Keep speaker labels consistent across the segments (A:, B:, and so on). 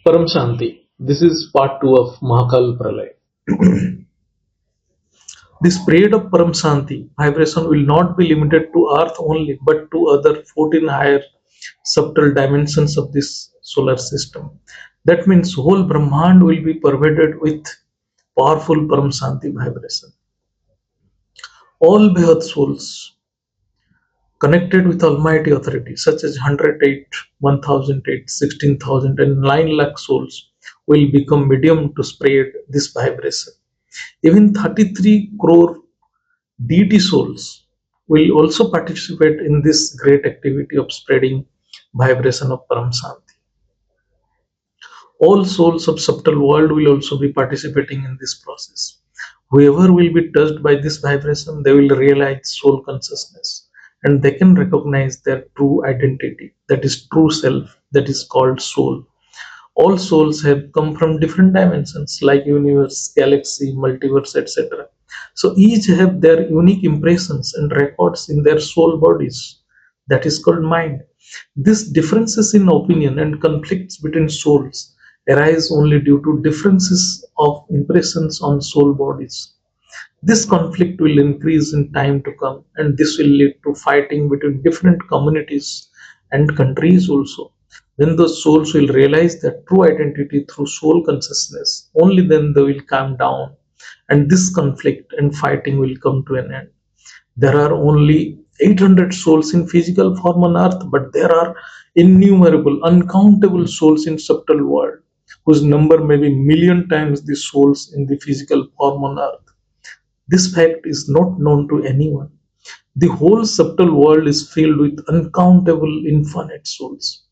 A: Param Shanti. This is part 2 of Mahakal Pralay. The spread of Param Shanti vibration will not be limited to Earth only, but to other 14 higher subtle dimensions of this solar system. That means whole Brahmand will be pervaded with powerful Param Shanti vibration. All Behat souls connected with Almighty Authority, such as 108, 1008, 16,000, and 9 lakh souls, will become medium to spread this vibration. Even 33 crore deity souls will also participate in this great activity of spreading vibration of Param Shanti. All souls of subtle world will also be participating in this process. Whoever will be touched by this vibration, they will realize soul consciousness and they can recognize their true identity, that is true self, that is called soul. All souls have come from different dimensions like universe, galaxy, multiverse, etc. So each have their unique impressions and records in their soul bodies. That is called mind. These differences in opinion and conflicts between souls arise only due to differences of impressions on soul bodies. This conflict will increase in time to come, and this will lead to fighting between different communities and countries also. When those souls will realize their true identity through soul consciousness, only then they will calm down, and this conflict and fighting will come to an end. There are only 800 souls in physical form on earth, but there are innumerable, uncountable souls in subtle world, whose number may be million times the souls in the physical form on earth. This fact is not known to anyone. The whole subtle world is filled with uncountable infinite souls.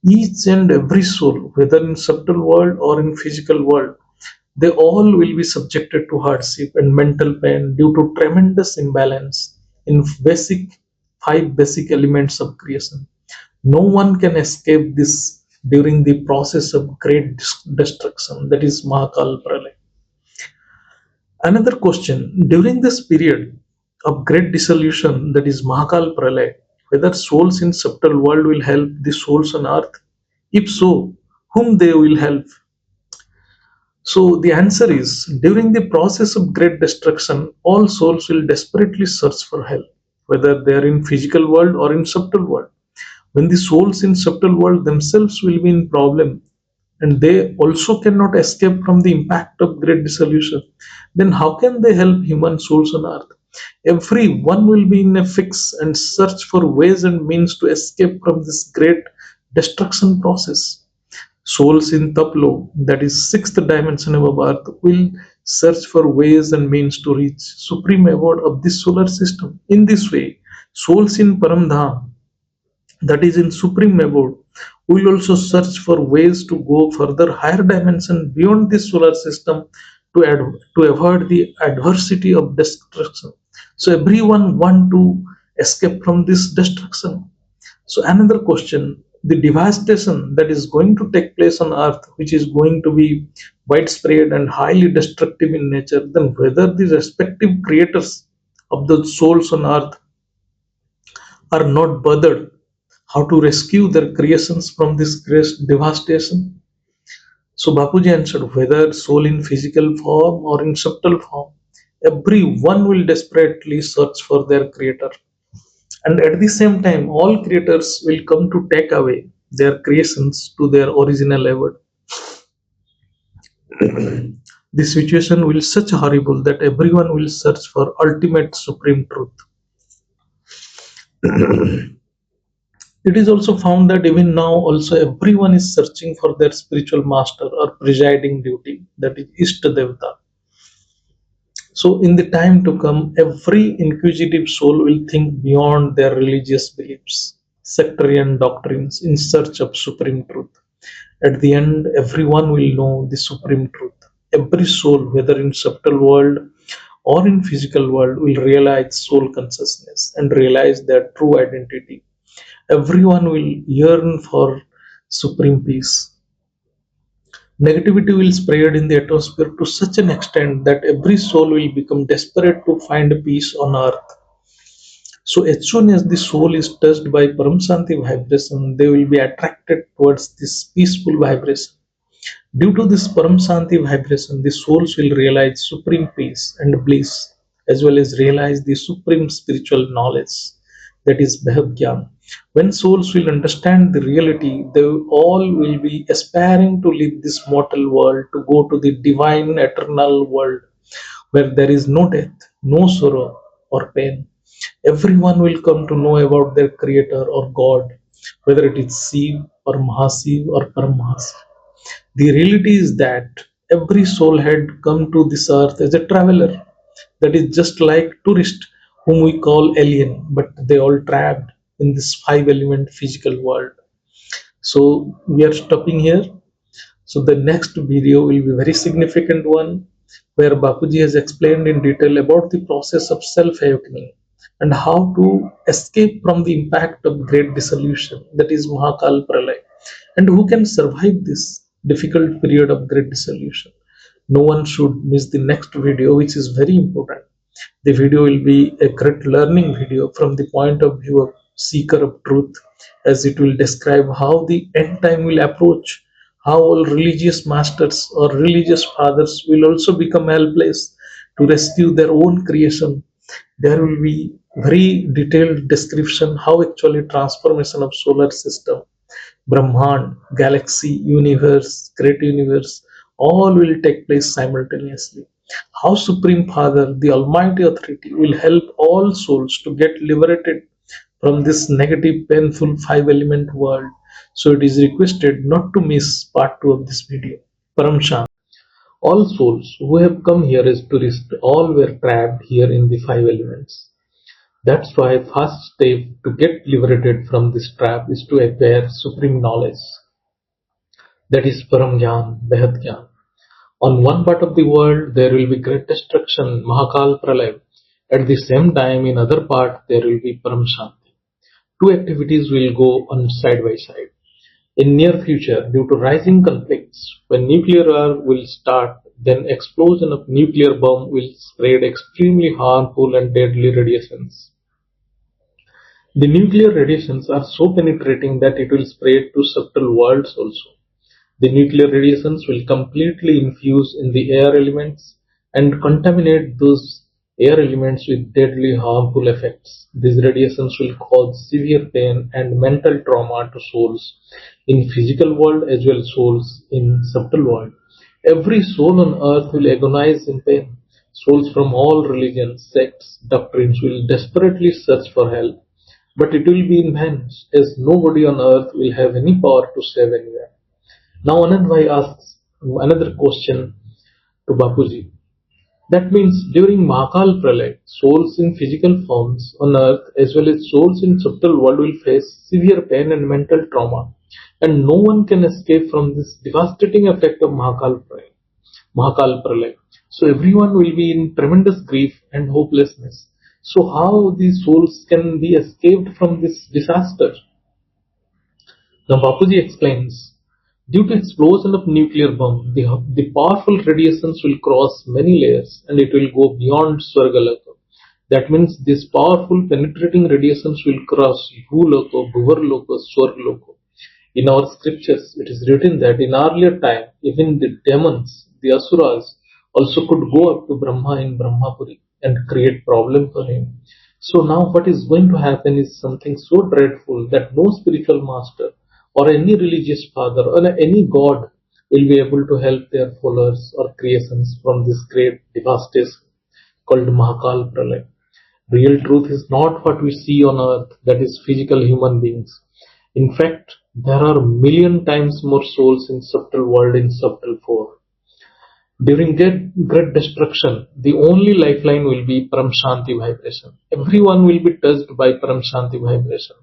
A: Each and every soul, whether in subtle world or in physical world, they all will be subjected to hardship and mental pain due to tremendous imbalance in five basic elements of creation. No one can escape this during the process of great destruction, that is Mahakal Pralay. Another question, during this period of great dissolution, that is Mahakal Pralay, whether souls in subtle world will help the souls on earth? If so, whom they will help? So the answer is, during the process of great destruction, all souls will desperately search for help, whether they are in physical world or in subtle world. When the souls in subtle world themselves will be in problem, and they also cannot escape from the impact of great dissolution, then how can they help human souls on earth? Everyone will be in a fix and search for ways and means to escape from this great destruction process. Souls in Taplo, that is sixth dimension above earth, will search for ways and means to reach supreme abode of this solar system. In this way, souls in Paramdham, that is in supreme abode, will also search for ways to go further higher dimension beyond this solar system to avoid the adversity of destruction. So everyone want to escape from this destruction. So another question, the devastation that is going to take place on earth, which is going to be widespread and highly destructive in nature, then whether the respective creators of the souls on earth are not bothered how to rescue their creations from this great devastation. So Bapuji answered, whether soul in physical form or in subtle form, everyone will desperately search for their creator. And at the same time, all creators will come to take away their creations to their original abode. The situation will be such horrible that everyone will search for ultimate supreme truth. It is also found that even now also everyone is searching for their spiritual master or presiding duty, that is Ishta Devata. So in the time to come, every inquisitive soul will think beyond their religious beliefs, sectarian doctrines in search of supreme truth. At the end, everyone will know the supreme truth. Every soul, whether in subtle world or in physical world, will realize soul consciousness and realize their true identity. Everyone will yearn for supreme peace. Negativity will spread in the atmosphere to such an extent that every soul will become desperate to find peace on earth. So as soon as the soul is touched by Param Shanti vibration, they will be attracted towards this peaceful vibration. Due to this Param Shanti vibration, the souls will realize supreme peace and bliss, as well as realize the supreme spiritual knowledge, that is Bhagavad Gyan. When souls will understand the reality, they all will be aspiring to leave this mortal world to go to the divine eternal world where there is no death, no sorrow or pain. Everyone will come to know about their creator or God, whether it is Shiv or Mahasiv or Paramahasiv. The reality is that every soul had come to this earth as a traveler, that is just like tourist whom we call alien, but they all trapped in this five element physical world. So we are stopping here. So the next video will be very significant one, where Bapuji has explained in detail about the process of self-awakening and how to escape from the impact of great dissolution, that is Mahakal Pralay, and who can survive this difficult period of great dissolution. No one should miss the next video, which is very important. The video will be a great learning video from the point of view of seeker of truth, as it will describe how the end time will approach, how all religious masters or religious fathers will also become helpless to rescue their own creation. There will be very detailed description how actually transformation of solar system, Brahman, galaxy, universe, great universe, all will take place simultaneously. How Supreme Father, the Almighty Authority, will help all souls to get liberated from this negative, painful five element world. So it is requested not to miss part 2 of this video. Param Shanti. All souls who have come here as tourists, all were trapped here in the five elements. That's why first step to get liberated from this trap is to acquire supreme knowledge. That is Param Gyan, Behad Gyan. On one part of the world there will be great destruction, Mahakal Pralay. At the same time in other part there will be Param Shanti. Two activities will go on side by side. In near future, due to rising conflicts, when nuclear war will start, then explosion of nuclear bomb will spread extremely harmful and deadly radiations. The nuclear radiations are so penetrating that it will spread to subtle worlds also. The nuclear radiations will completely infuse in the air elements and contaminate those air elements with deadly harmful effects. These radiations will cause severe pain and mental trauma to souls in physical world as well as souls in subtle world. Every soul on earth will agonize in pain. Souls from all religions, sects, doctrines will desperately search for help. But it will be in vain, as nobody on earth will have any power to save anyone. Now Anand Bhai asks another question to Bapuji. That means during Mahakal Pralay, souls in physical forms on earth as well as souls in subtle world will face severe pain and mental trauma, and no one can escape from this devastating effect of Mahakal Pralay. So everyone will be in tremendous grief and hopelessness. So how these souls can be escaped from this disaster? Now Bapuji explains, due to explosion of nuclear bomb, the powerful radiations will cross many layers and it will go beyond Swargalaka. That means these powerful penetrating radiations will cross Bhuloko, Bhuvarloko, Swargaloko. In our scriptures, it is written that in earlier time, even the demons, the asuras, also could go up to Brahma in Brahmapuri and create problem for him. So now what is going to happen is something so dreadful that no spiritual master or any religious father or any god will be able to help their followers or creations from this great devastation called Mahakal Pralay. Real truth is not what we see on earth, that is physical human beings. In fact, there are million times more souls in subtle world in subtle form. During great destruction, the only lifeline will be Param Shanti vibration. Everyone will be touched by Param Shanti vibration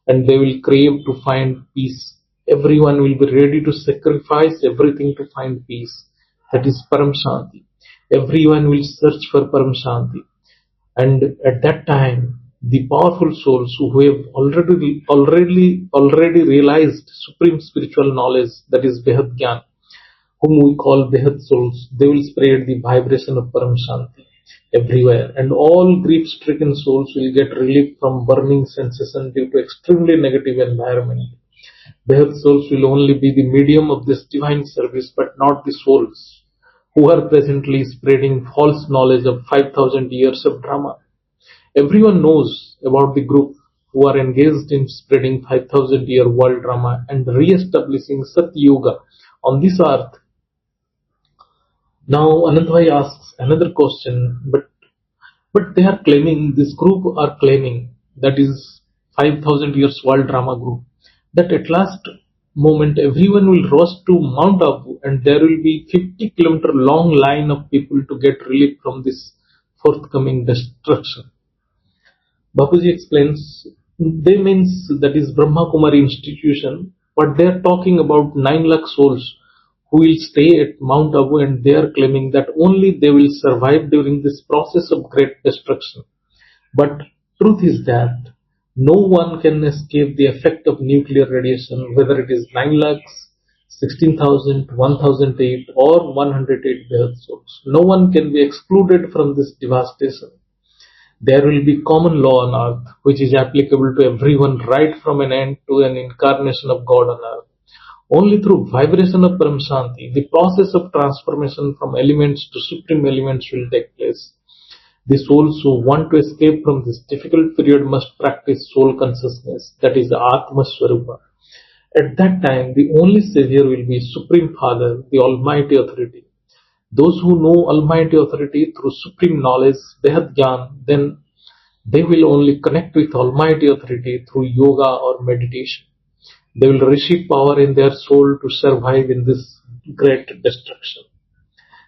A: and they will crave to find peace. Everyone will be ready to sacrifice everything to find peace. That is Param Shanti. Everyone will search for Param Shanti. And at that time, the powerful souls who have already realized supreme spiritual knowledge, that is Behad Gyan, whom we call Behad souls, they will spread the vibration of Param Shanti everywhere, and all grief-stricken souls will get relief from burning sensation due to extremely negative environment. Their souls will only be the medium of this divine service, but not the souls who are presently spreading false knowledge of 5,000 years of drama. Everyone knows about the group who are engaged in spreading 5,000-year world drama and re-establishing Satya Yoga on this earth. Now Anandbhai asks another question, but they are claiming, this group are claiming, that is 5,000 years world drama group, that at last moment everyone will rush to Mount Abu and there will be 50-kilometer long line of people to get relief from this forthcoming destruction. Bapuji explains, they means that is Brahma Kumari institution, but they are talking about 9 lakh souls who will stay at Mount Abu, and they are claiming that only they will survive during this process of great destruction. But truth is that no one can escape the effect of nuclear radiation, whether it is 9 lakhs, 16,000, 1,008 or 108 Behat souls. No one can be excluded from this devastation. There will be common law on earth, which is applicable to everyone right from an end to an incarnation of God on earth. Only through vibration of Param Shanti, the process of transformation from elements to supreme elements will take place. The souls who want to escape from this difficult period must practice soul consciousness, that is Atmaswarup. At that time, the only savior will be Supreme Father, the Almighty Authority. Those who know Almighty Authority through supreme knowledge, Behat Gyan, then they will only connect with Almighty Authority through yoga or meditation. They will receive power in their soul to survive in this great destruction.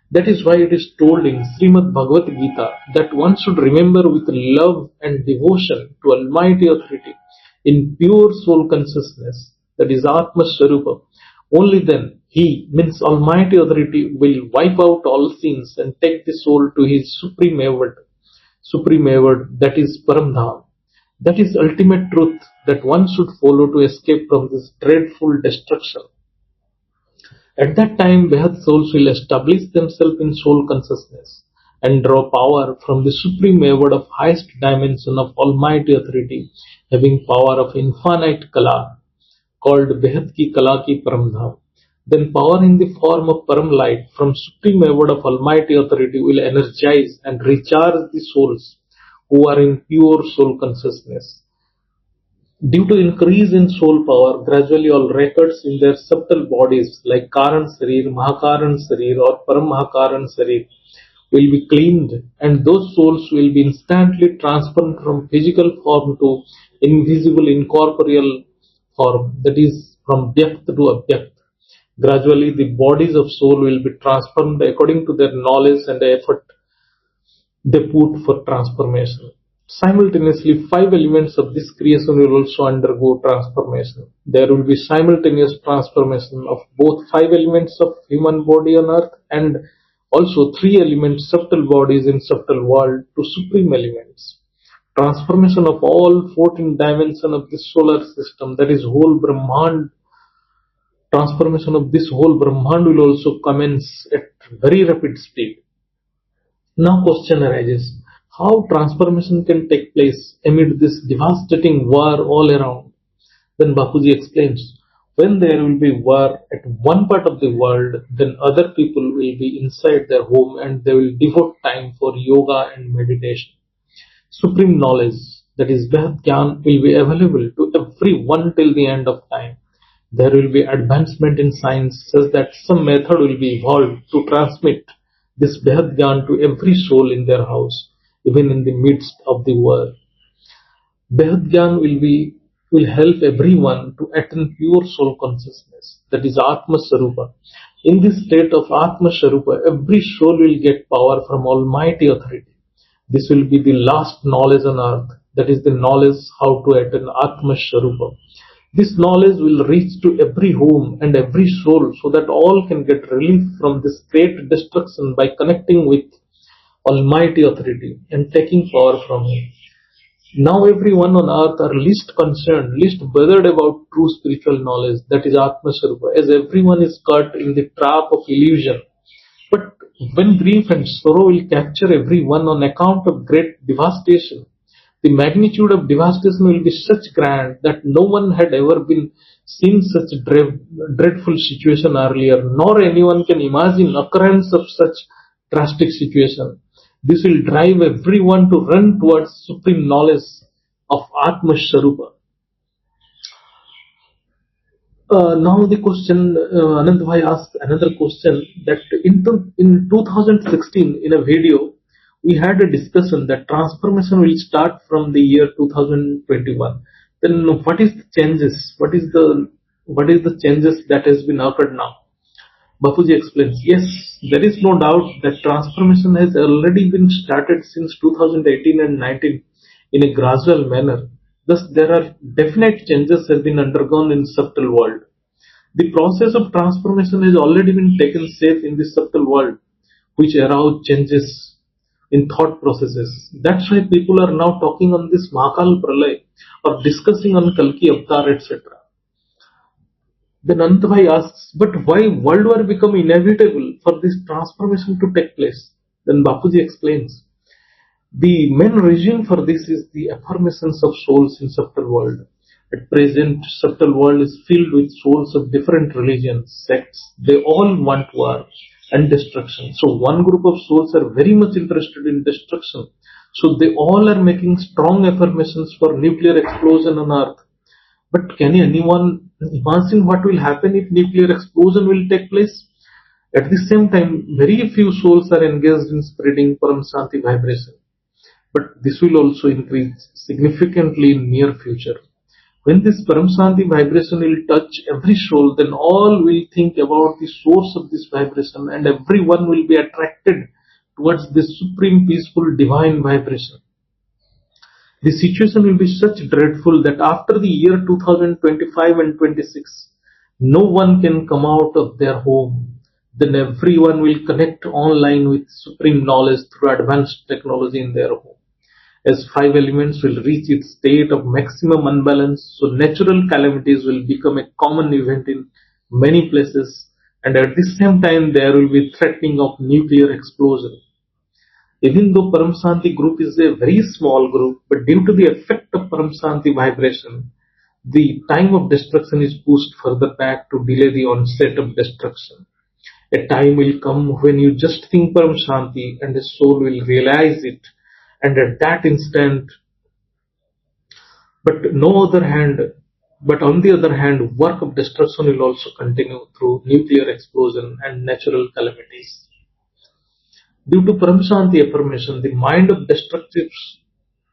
A: That is why it is told in Srimad Bhagavad Geeta that one should remember with love and devotion to Almighty Authority in pure soul consciousness, that is Atmaswarup. Only then He, means Almighty Authority, will wipe out all sins and take the soul to His supreme abode, that is Param. That is ultimate truth that one should follow to escape from this dreadful destruction. At that time, Behat souls will establish themselves in soul consciousness and draw power from the supreme abode of highest dimension of Almighty Authority, having power of infinite Kala, called Behat ki Kala ki Param. Then power in the form of Param light from supreme abode of Almighty Authority will energize and recharge the souls who are in pure soul consciousness. Due to increase in soul power, gradually all records in their subtle bodies like Karan Sarir, Mahakaran Sarir or Param Mahakaran Sarir will be cleaned, and those souls will be instantly transformed from physical form to invisible incorporeal form, that is from Vyakt to Avyakt. Gradually the bodies of soul will be transformed according to their knowledge and the effort they put for transformation. Simultaneously, 5 elements of this creation will also undergo transformation. There will be simultaneous transformation of both 5 elements of human body on earth and also 3 elements subtle bodies in subtle world to supreme elements. Transformation of all 14 dimensions of this solar system, that is whole Brahmand. Transformation of this whole Brahmand will also commence at very rapid speed. Now question arises, how transformation can take place amid this devastating war all around? Then Bapuji explains, when there will be war at one part of the world, then other people will be inside their home and they will devote time for yoga and meditation. Supreme knowledge, that is Behat Gyan, will be available to everyone till the end of time. There will be advancement in science such that some method will be evolved to transmit this Behat Gyan to every soul in their house, even in the midst of the war. Behat Gyan will help everyone to attain pure soul consciousness, that is Atmaswarup. In this state of Atmaswarup, every soul will get power from Almighty Authority. This will be the last knowledge on earth, that is the knowledge how to attain Atmaswarup. This knowledge will reach to every home and every soul so that all can get relief from this great destruction by connecting with Almighty Authority and taking power from Him. Now everyone on earth are least concerned, least bothered about true spiritual knowledge, that is Atmaswarup, as everyone is caught in the trap of illusion. But when grief and sorrow will capture everyone on account of great devastation, The magnitude of devastation will be such grand that no one had ever been seen such dreadful situation earlier, nor anyone can imagine occurrence of such drastic situation. This will drive everyone to run towards supreme knowledge of atmaswarup. Now the question, Anand Bhai asked another question that in 2016 in a video we had a discussion that transformation will start from the year 2021. Then what is the changes? What is the changes that has been occurred now? Bapuji explains, yes, there is no doubt that transformation has already been started since 2018 and 19 in a gradual manner. Thus, there are definite changes have been undergone in subtle world. The process of transformation has already been taken shape in the subtle world, which arouse changes in thought processes. That's why people are now talking on this Mahakal Pralay or discussing on Kalki Avatar, etc. Then Anandbhai asks, but why world war become inevitable for this transformation to take place? Then Bapuji explains, the main reason for this is the affirmations of souls in subtle world. At present, subtle world is filled with souls of different religions, sects. They all want war and destruction. So one group of souls are very much interested in destruction. So they all are making strong affirmations for nuclear explosion on earth. But can anyone imagine what will happen if nuclear explosion will take place? At the same time, very few souls are engaged in spreading param shanti vibration. But this will also increase significantly in near future. When this param shanti vibration will touch every soul, then all will think about the source of this vibration and everyone will be attracted towards this supreme peaceful divine vibration. The situation will be such dreadful that after the year 2025 and 26, no one can come out of their home. Then everyone will connect online with supreme knowledge through advanced technology in their home. As five elements will reach its state of maximum unbalance, so natural calamities will become a common event in many places, and at the same time there will be threatening of nuclear explosion. Even though Param Shanti group is a very small group, but due to the effect of Param Shanti vibration, the time of destruction is pushed further back to delay the onset of destruction. A time will come when you just think Param Shanti and the soul will realize it, and at that instant, but on the other hand, work of destruction will also continue through nuclear explosion and natural calamities. Due to Param Shanti affirmation, the mind of destructive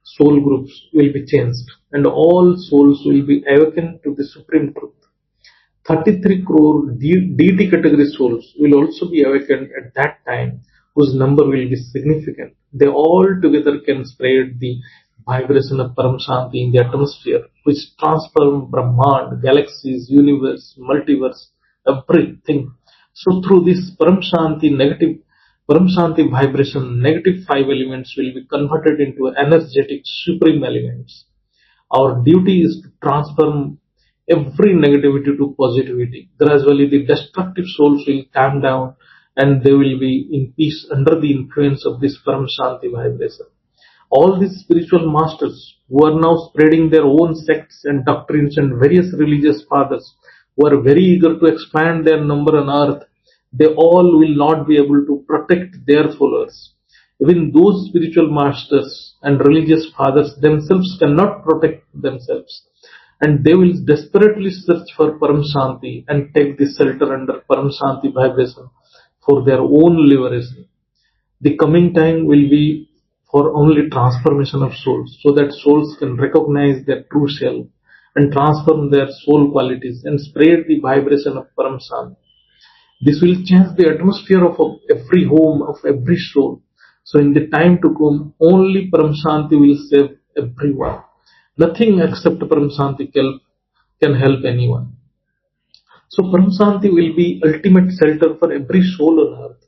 A: soul groups will be changed and all souls will be awakened to the supreme truth. 33 crore deity category souls will also be awakened at that time, whose number will be significant. They all together can spread the vibration of Param Shanti in the atmosphere, which transform Brahmand, galaxies, universe, multiverse, everything. So through this Param Shanti vibration, negative five elements will be converted into energetic supreme elements. Our duty is to transform every negativity to positivity. Gradually, the destructive souls will calm down and they will be in peace under the influence of this Param Shanti vibration. All these spiritual masters who are now spreading their own sects and doctrines and various religious fathers who are very eager to expand their number on earth, they all will not be able to protect their followers. Even those spiritual masters and religious fathers themselves cannot protect themselves. And they will desperately search for Param Shanti and take the shelter under Param Shanti vibration for their own liberation. The coming time will be for only transformation of souls, so that souls can recognize their true self and transform their soul qualities and spread the vibration of Param Shanti. This will change the atmosphere of every home, of every soul. So in the time to come, only Param Shanti will save everyone. Nothing except Param Shanti can help anyone. So Param Shanti will be ultimate shelter for every soul on earth.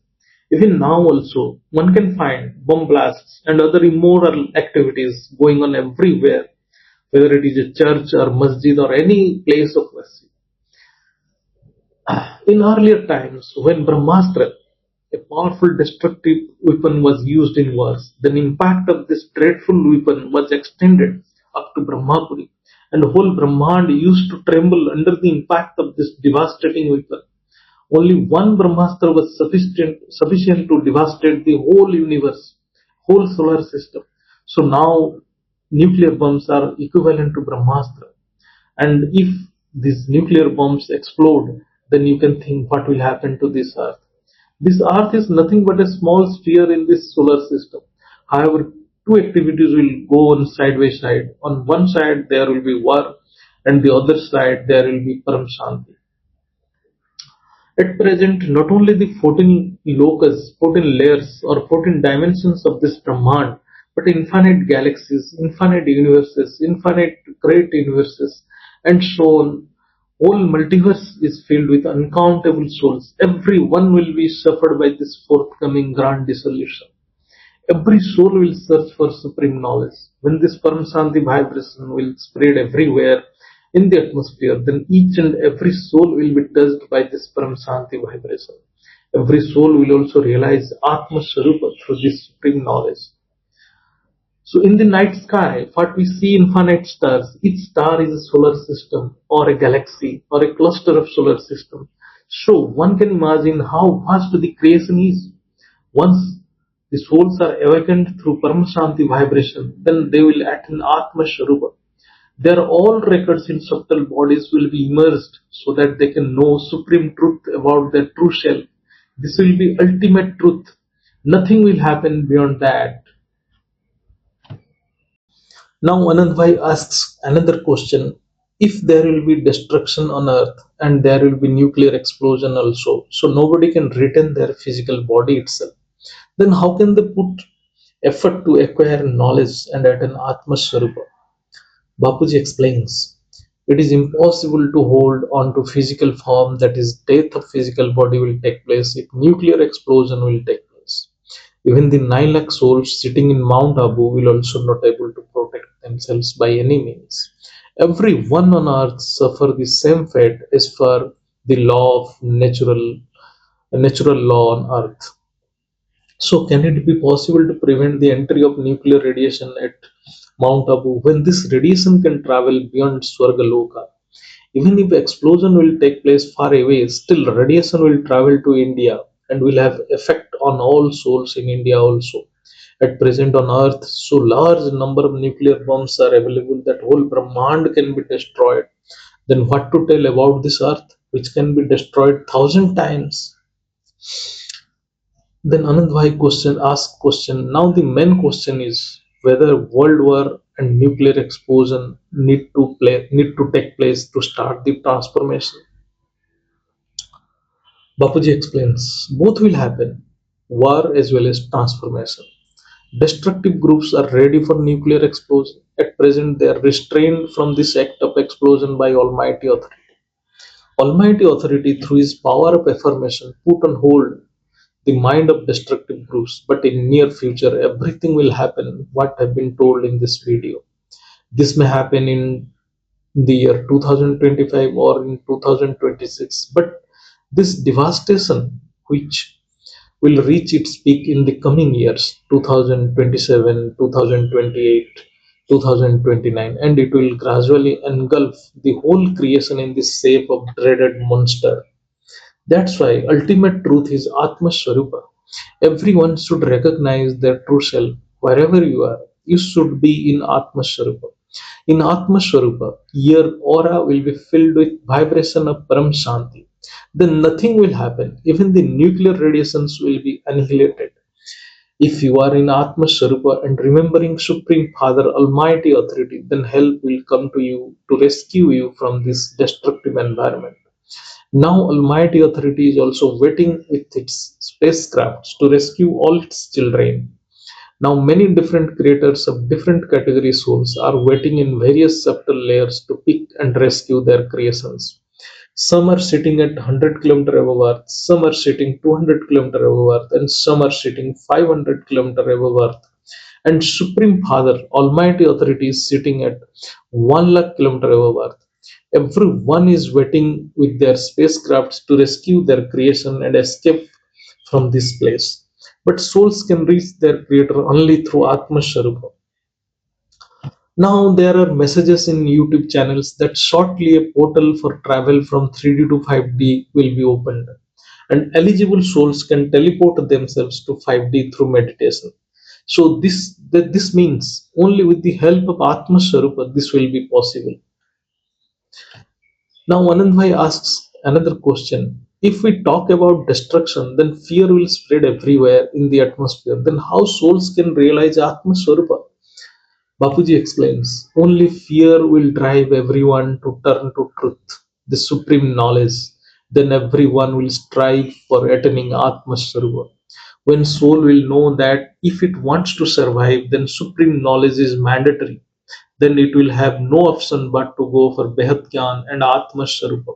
A: Even now also, one can find bomb blasts and other immoral activities going on everywhere, whether it is a church or masjid or any place of worship. In earlier times, when Brahmastra, a powerful destructive weapon was used in wars. The impact of this dreadful weapon was extended up to Brahmapuri, and the whole Brahmand used to tremble under the impact of this devastating weapon. Only one Brahmastra was sufficient to devastate the whole universe, whole solar system. So now nuclear bombs are equivalent to Brahmastra. And if these nuclear bombs explode, then you can think what will happen to this earth. This earth is nothing but a small sphere in this solar system. However, two activities will go on side by side. On one side there will be war, and the other side there will be param shanti. At present, not only the 14 lokas, 14 layers or 14 dimensions of this Brahman, but infinite galaxies, infinite universes, infinite great universes, and so on. Whole multiverse is filled with uncountable souls. Every one will be suffered by this forthcoming grand dissolution. Every soul will search for supreme knowledge. When this Paramashanti vibration will spread everywhere in the atmosphere, then each and every soul will be touched by this Paramashanti vibration. Every soul will also realize Atmaswarup through this supreme knowledge. So in the night sky, what we see infinite stars, each star is a solar system or a galaxy or a cluster of solar system. So one can imagine how vast the creation is. Once the souls are awakened through Paramashanti vibration, then they will attain Atmaswarup. Their all records in subtle bodies will be immersed so that they can know supreme truth about their true self. This will be ultimate truth. Nothing will happen beyond that. Now Anandbhai asks another question. If there will be destruction on earth and there will be nuclear explosion also, so nobody can retain their physical body itself, then how can they put effort to acquire knowledge and attain Atmaswarupa? Bapuji explains, it is impossible to hold on to physical form, that is, death of physical body will take place if nuclear explosion will take place. Even the 9 lakh souls sitting in Mount Abu will also not able to protect themselves by any means. Every one on earth suffer the same fate as per the law of natural law on earth. So can it be possible to prevent the entry of nuclear radiation at Mount Abu when this radiation can travel beyond Swargaloka? Even if explosion will take place far away, still radiation will travel to India and will have effect on all souls in India also. At present on earth, so large number of nuclear bombs are available that whole Brahmand can be destroyed. Then what to tell about this earth, which can be destroyed 1,000 times? Then Anandbhai question. Now the main question is whether world war and nuclear explosion need to take place to start the transformation. Bapuji explains both will happen, war as well as transformation. Destructive groups are ready for nuclear explosion. At present, they are restrained from this act of explosion by Almighty Authority. Almighty Authority, through his power of affirmation, put on hold the mind of destructive groups. But in near future, everything will happen what have been told in this video. This may happen in the year 2025 or in 2026. But this devastation, which will reach its peak in the coming years 2027, 2028, 2029, and it will gradually engulf the whole creation in the shape of dreaded monster. That's why ultimate truth is Atmaswarupa. Everyone should recognize their true self. Wherever you are, you should be in Atmaswarupa. In Atmaswarupa, your aura will be filled with vibration of Param Shanti. Then nothing will happen. Even the nuclear radiations will be annihilated. If you are in Atmaswarupa and remembering Supreme Father, Almighty Authority, then help will come to you to rescue you from this destructive environment. Now Almighty Authority is also waiting with its spacecrafts to rescue all its children. Now many different creators of different category souls are waiting in various subtle layers to pick and rescue their creations. Some are sitting at 100 km above Earth, some are sitting 200 km above Earth, and some are sitting 500 km above Earth. And Supreme Father, Almighty Authority is sitting at 1 lakh km above Earth. Everyone is waiting with their spacecrafts to rescue their creation and escape from this place. But souls can reach their creator only through Atmaswarup. Now there are messages in YouTube channels that shortly a portal for travel from 3D to 5D will be opened, and eligible souls can teleport themselves to 5D through meditation. So this means only with the help of Atmaswarupa this will be possible. Now Anandbhai asks another question. If we talk about destruction, then fear will spread everywhere in the atmosphere. Then how souls can realize Atmaswarupa? Bapuji explains, only fear will drive everyone to turn to truth, the supreme knowledge. Then everyone will strive for attaining Atmaswarupa. When soul will know that if it wants to survive, then supreme knowledge is mandatory, then it will have no option but to go for Behat Gyan and Atmaswarupa.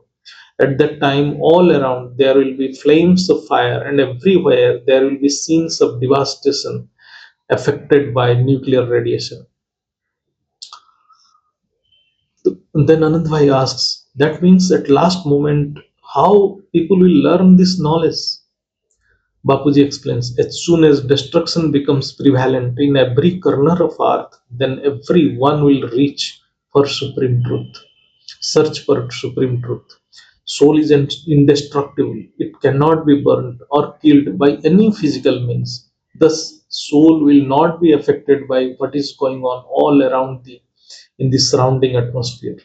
A: At that time, all around there will be flames of fire, and everywhere there will be scenes of devastation affected by nuclear radiation. Then Anandbhai asks, that means at last moment, how people will learn this knowledge? Bapuji explains, as soon as destruction becomes prevalent in every corner of earth, then everyone will reach for supreme truth, search for supreme truth. Soul is indestructible, it cannot be burned or killed by any physical means. Thus, soul will not be affected by what is going on all around in the surrounding atmosphere.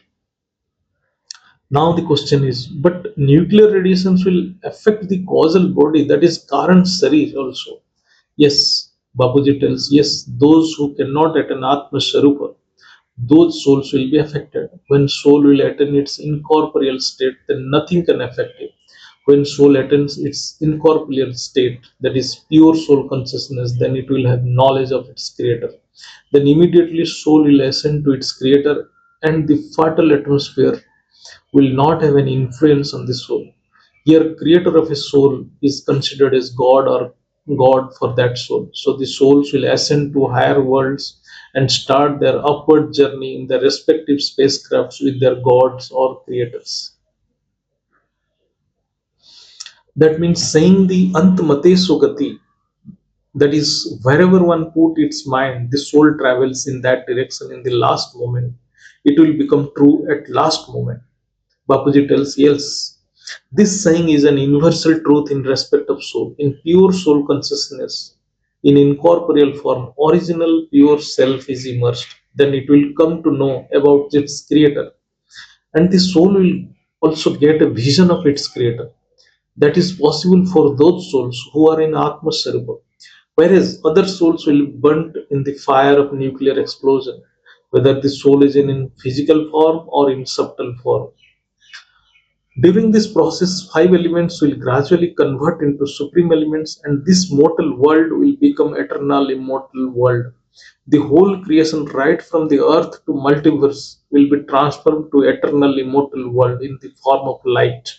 A: Now the question is, but nuclear radiations will affect the causal body, that is Karan Sarir also. Yes, Bapuji tells, yes, those who cannot attain Atmaswarupa, those souls will be affected. When soul will attain its incorporeal state, then nothing can affect it. When soul attains its incorporeal state, that is pure soul consciousness, then it will have knowledge of its creator. Then immediately soul will ascend to its creator, and the fatal atmosphere will not have any influence on the soul. Here, creator of a soul is considered as God or God for that soul. So the souls will ascend to higher worlds and start their upward journey in their respective spacecrafts with their gods or creators. That means saying the Antmate Sugati, that is, wherever one put its mind, the soul travels in that direction in the last moment. It will become true at last moment. Bapuji tells, yes, this saying is an universal truth in respect of soul. In pure soul consciousness, in incorporeal form, original pure self is immersed. Then it will come to know about its creator. And the soul will also get a vision of its creator. That is possible for those souls who are in Atmaswarupa. Whereas other souls will be burnt in the fire of nuclear explosion, whether the soul is in physical form or in subtle form. During this process, five elements will gradually convert into supreme elements, and this mortal world will become eternal, immortal world. The whole creation, right from the earth to multiverse, will be transformed to eternal, immortal world in the form of light.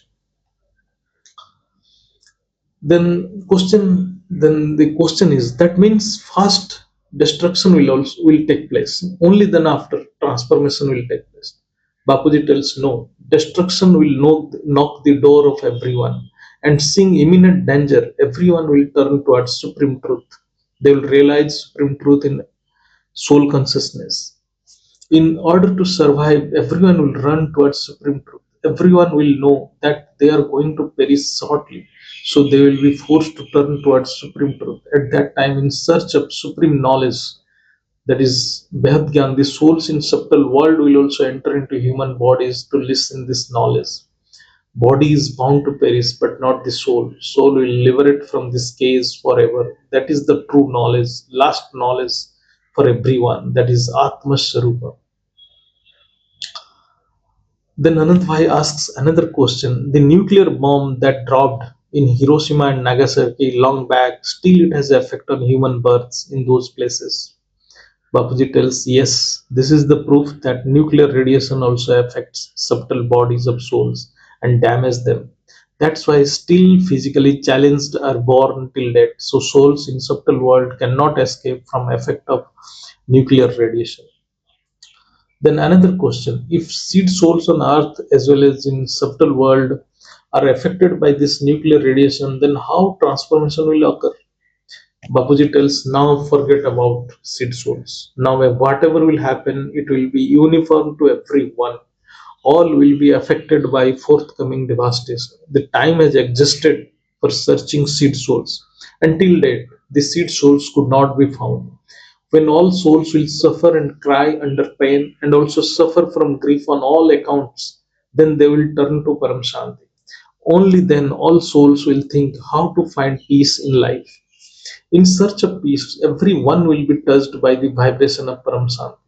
A: Then the question is, that means first destruction will take place. Only then after transformation will take place. Bapuji tells, no, destruction will knock the door of everyone, and seeing imminent danger, everyone will turn towards supreme truth. They will realize supreme truth in soul consciousness. In order to survive, everyone will run towards supreme truth. Everyone will know that they are going to perish shortly. So they will be forced to turn towards supreme truth. At that time, in search of supreme knowledge, that is Behat Gyan, the souls in subtle world will also enter into human bodies to listen this knowledge. Body is bound to perish, but not the soul. Soul will liberate from this cage forever. That is the true knowledge, last knowledge for everyone. That is Atmaswarupa. Then Anandbhai asks another question. The nuclear bomb that dropped in Hiroshima and Nagasaki long back, still it has effect on human births in those places. Bapuji tells, yes, this is the proof that nuclear radiation also affects subtle bodies of souls and damage them. That's why still physically challenged are born till death. So souls in subtle world cannot escape from effect of nuclear radiation. Then another question, if seed souls on earth as well as in subtle world are affected by this nuclear radiation, then how transformation will occur? Bapuji tells, now forget about seed souls. Now whatever will happen, it will be uniform to everyone. All will be affected by forthcoming devastation. The time has existed for searching seed souls. Until date, the seed souls could not be found. When all souls will suffer and cry under pain and also suffer from grief on all accounts, then they will turn to Param Shanti. Only then all souls will think how to find peace in life. In search of peace, everyone will be touched by the vibration of Param Shanti.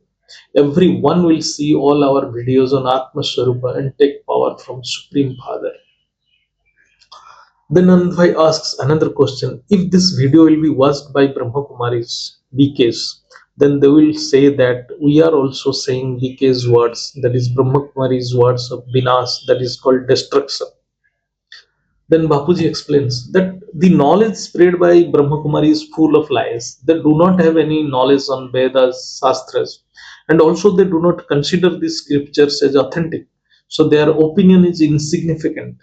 A: Everyone will see all our videos on Atmaswarup and take power from Supreme Father. Then Anandbhai asks another question. If this video will be watched by Brahma Kumaris, BKs, then they will say that we are also saying BK's words, that is Brahma Kumari's words of Vinas, that is called destruction. Then Bapuji explains that the knowledge spread by Brahma Kumari is full of lies. They do not have any knowledge on Vedas, Shastras, and also they do not consider these scriptures as authentic. So their opinion is insignificant.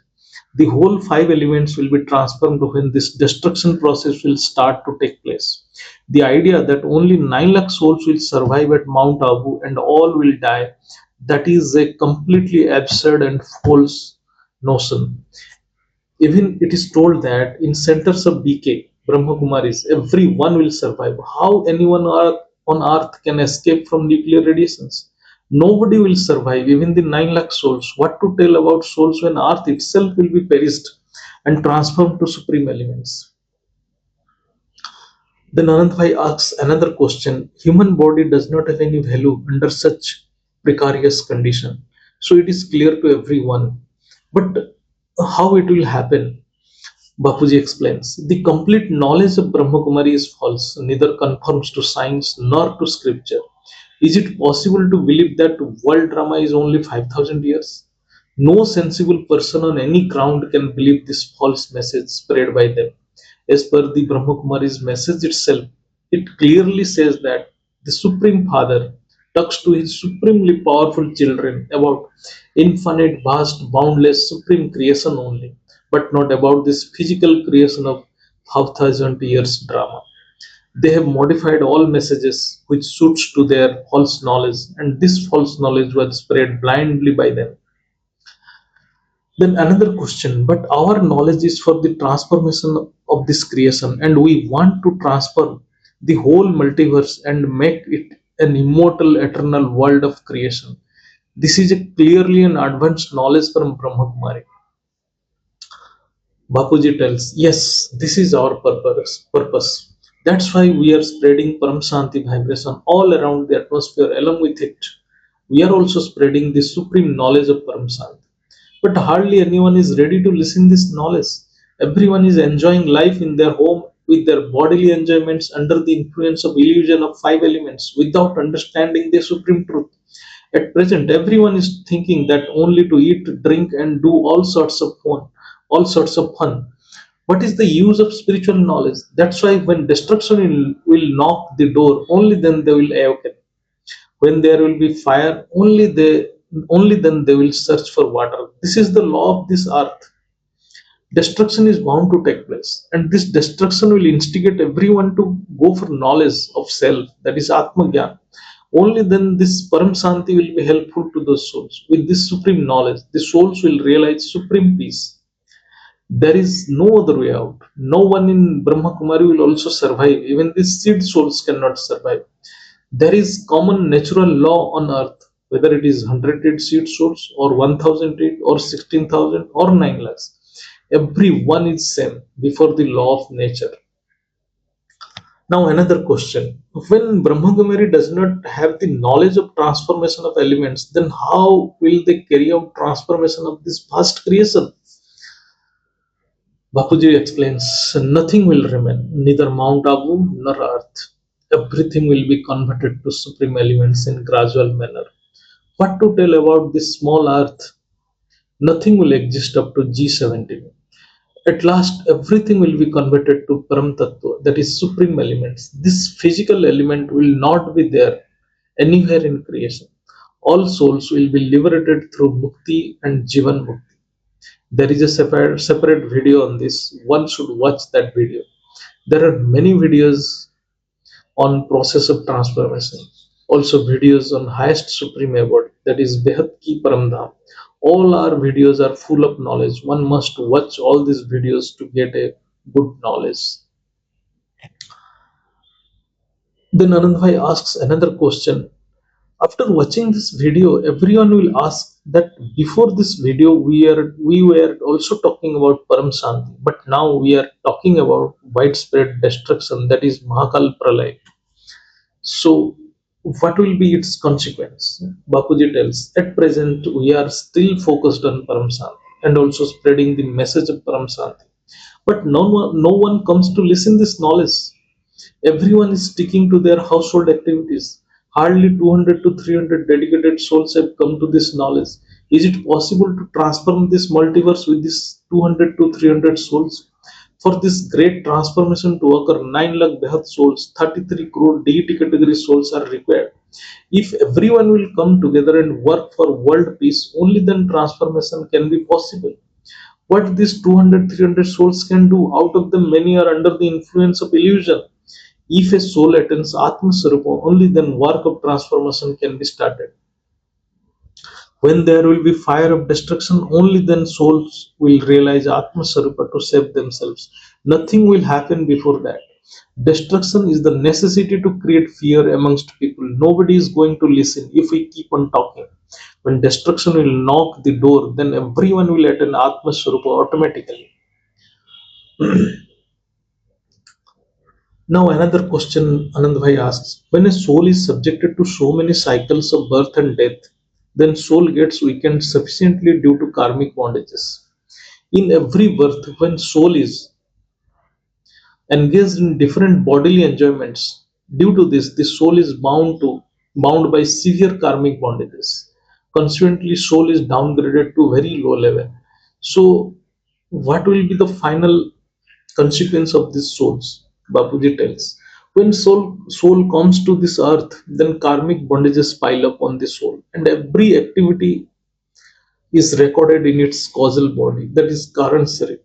A: The whole five elements will be transformed when this destruction process will start to take place. The idea that only 9 lakh souls will survive at Mount Abu and all will die, that is a completely absurd and false notion. Even it is told that in centers of BK, Brahma Kumaris, everyone will survive. How anyone on earth can escape from nuclear radiations? Nobody will survive, even the 9 lakh souls. What to tell about souls when earth itself will be perished and transformed to supreme elements? Then Anandbhai asks another question. Human body does not have any value under such precarious condition. So it is clear to everyone. But how it will happen? Bapuji explains, the complete knowledge of Brahma Kumari is false, neither conforms to science nor to scripture. Is it possible to believe that world drama is only 5,000 years? No sensible person on any ground can believe this false message spread by them. As per the Brahma Kumari's message itself, it clearly says that the Supreme Father talks to his supremely powerful children about infinite, vast, boundless, supreme creation only, but not about this physical creation of 5,000 years drama. They have modified all messages which suits to their false knowledge, and this false knowledge was spread blindly by them. Then another question, but our knowledge is for the transformation of this creation, and we want to transform the whole multiverse and make it an immortal, eternal world of creation. This is a clearly an advanced knowledge from Brahma Kumari. Bapuji tells, yes, this is our purpose. That's why we are spreading Param Shanti vibration all around the atmosphere. Along with it, we are also spreading the supreme knowledge of Param Shanti. But hardly anyone is ready to listen this knowledge. Everyone is enjoying life in their home with their bodily enjoyments under the influence of illusion of five elements without understanding the supreme truth. At present, everyone is thinking that only to eat, drink, and do all sorts of fun. What is the use of spiritual knowledge? That's why when destruction will knock the door, only then they will awaken. When there will be fire, only then they will search for water. This is the law of this earth. Destruction is bound to take place, and this destruction will instigate everyone to go for knowledge of self, that is atmagyan. Only then this param shanti will be helpful to those souls. With this supreme knowledge, the souls will realize supreme peace. There is no other way out. No one in Brahma Kumari will also survive. Even these seed souls cannot survive. There is common natural law on earth, whether it is 100 seed souls or 1000 or 16,000 or 9 lakhs. Everyone is same before the law of nature. Now another question. When Brahma Kumari does not have the knowledge of transformation of elements, then how will they carry out transformation of this vast creation? Bapuji explains, nothing will remain, neither Mount Abu nor earth. Everything will be converted to supreme elements in gradual manner. What to tell about this small earth? Nothing will exist up to G17. At last, everything will be converted to Param Tattva, that is supreme elements. This physical element will not be there anywhere in creation. All souls will be liberated through Mukti and Jivan Mukti. There is a separate video on this. One should watch that video. There are many videos on process of transformation, also videos on highest supreme abode, that is behat ki param dham. All our videos are full of knowledge. One must watch all these videos to get a good knowledge. Then Anandbhai asks another question. After watching this video, everyone will ask that before this video we were also talking about param shanti, but now we are talking about widespread destruction, that is Mahakal Pralay. So, what will be its consequence? Bapuji tells, at present we are still focused on Param Shanti and also spreading the message of Param Shanti. But no one comes to listen this knowledge. Everyone is sticking to their household activities. Hardly 200 to 300 dedicated souls have come to this knowledge. Is it possible to transform this multiverse with this 200 to 300 souls? For this great transformation to occur, 9 lakh behat souls, 33 crore deity category souls are required. If everyone will come together and work for world peace, only then transformation can be possible. What these 200, 300 souls can do, out of them many are under the influence of illusion. If a soul attains atmaswarup, only then work of transformation can be started. When there will be fire of destruction, only then souls will realize Atmaswarupa to save themselves. Nothing will happen before that. Destruction is the necessity to create fear amongst people. Nobody is going to listen if we keep on talking. When destruction will knock the door, then everyone will attain Atmaswarupa automatically. Now another question Anandbhai asks, when a soul is subjected to so many cycles of birth and death, then soul gets weakened sufficiently due to karmic bondages. In every birth, when soul is engaged in different bodily enjoyments, due to this, the soul is bound by severe karmic bondages. Consequently, soul is downgraded to very low level. So, what will be the final consequence of these souls? Bapuji tells. When soul comes to this earth, then karmic bondages pile up on the soul, and every activity is recorded in its causal body, that is current Sharir.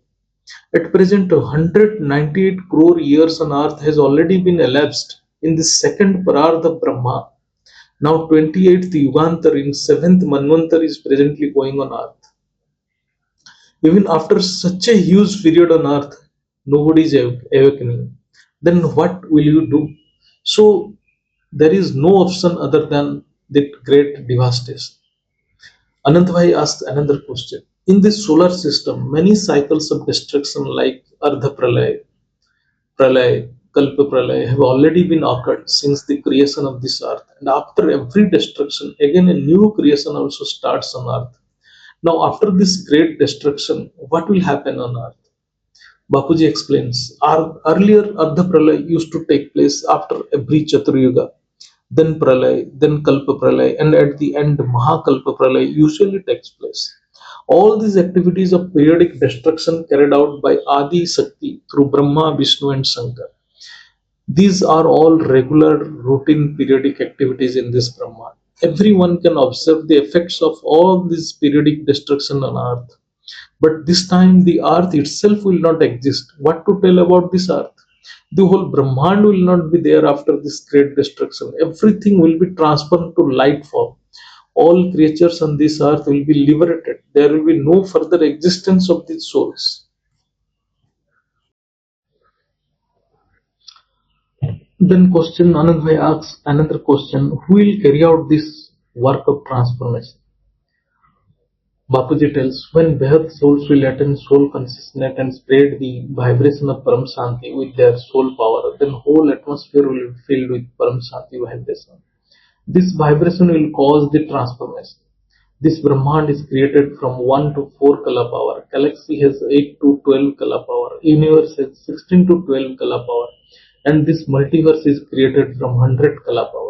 A: At present, 198 crore years on earth has already been elapsed in the second pararth of Brahma. Now 28th Yugantar in 7th Manvantar is presently going on earth. Even after such a huge period on earth, nobody is awakening. Then what will you do? So there is no option other than that great devastation. Anandbhai asked another question. In this solar system, many cycles of destruction like Ardha Pralay, Pralay, Kalpa Pralay have already been occurred since the creation of this earth. And after every destruction, again a new creation also starts on earth. Now, after this great destruction, what will happen on earth? Bapuji explains, earlier Ardha Pralay used to take place after every Chaturyuga, then Pralay, then Kalpa Pralay, and at the end Mahakalpa Pralay usually takes place. All these activities of periodic destruction carried out by Adi Shakti through Brahma, Vishnu, and Shankar. These are all regular, routine, periodic activities in this Brahma. Everyone can observe the effects of all this periodic destruction on earth. But this time the earth itself will not exist. What to tell about this earth? The whole Brahmand will not be there after this great destruction. Everything will be transformed to light form. All creatures on this earth will be liberated. There will be no further existence of these souls. Then question Anandbhai asks another question, who will carry out this work of transformation? Bapuji tells, when Behat souls will attain soul consciousness and spread the vibration of Param Shanti with their soul power, then whole atmosphere will be filled with Param Shanti vibration. This vibration will cause the transformation. This Brahmand is created from 1 to 4 kala power. Galaxy has 8 to 12 kala power. Universe has 16 to 12 kala power. And this multiverse is created from 100 kala power.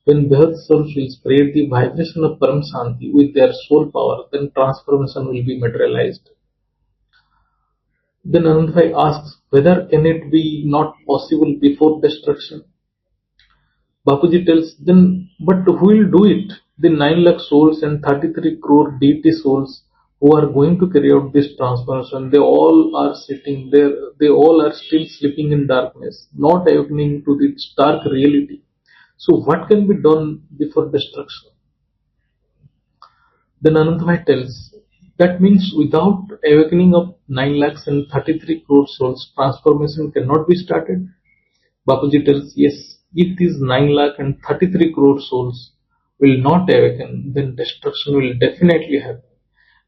A: When Behat souls will spread the vibration of Param Shanti with their soul power, then transformation will be materialized. Then Anandbhai asks, whether can it be not possible before destruction? Bapuji tells, then, but who will do it? The 9 lakh souls and 33 crore deity souls who are going to carry out this transformation, they all are sitting there, they all are still sleeping in darkness, not awakening to the stark reality. So what can be done before destruction? Then Anandbhai tells, that means without awakening of 9 lakhs and 33 crore souls, transformation cannot be started. Bapuji tells, yes, if these 9 lakh and 33 crore souls will not awaken, then destruction will definitely happen.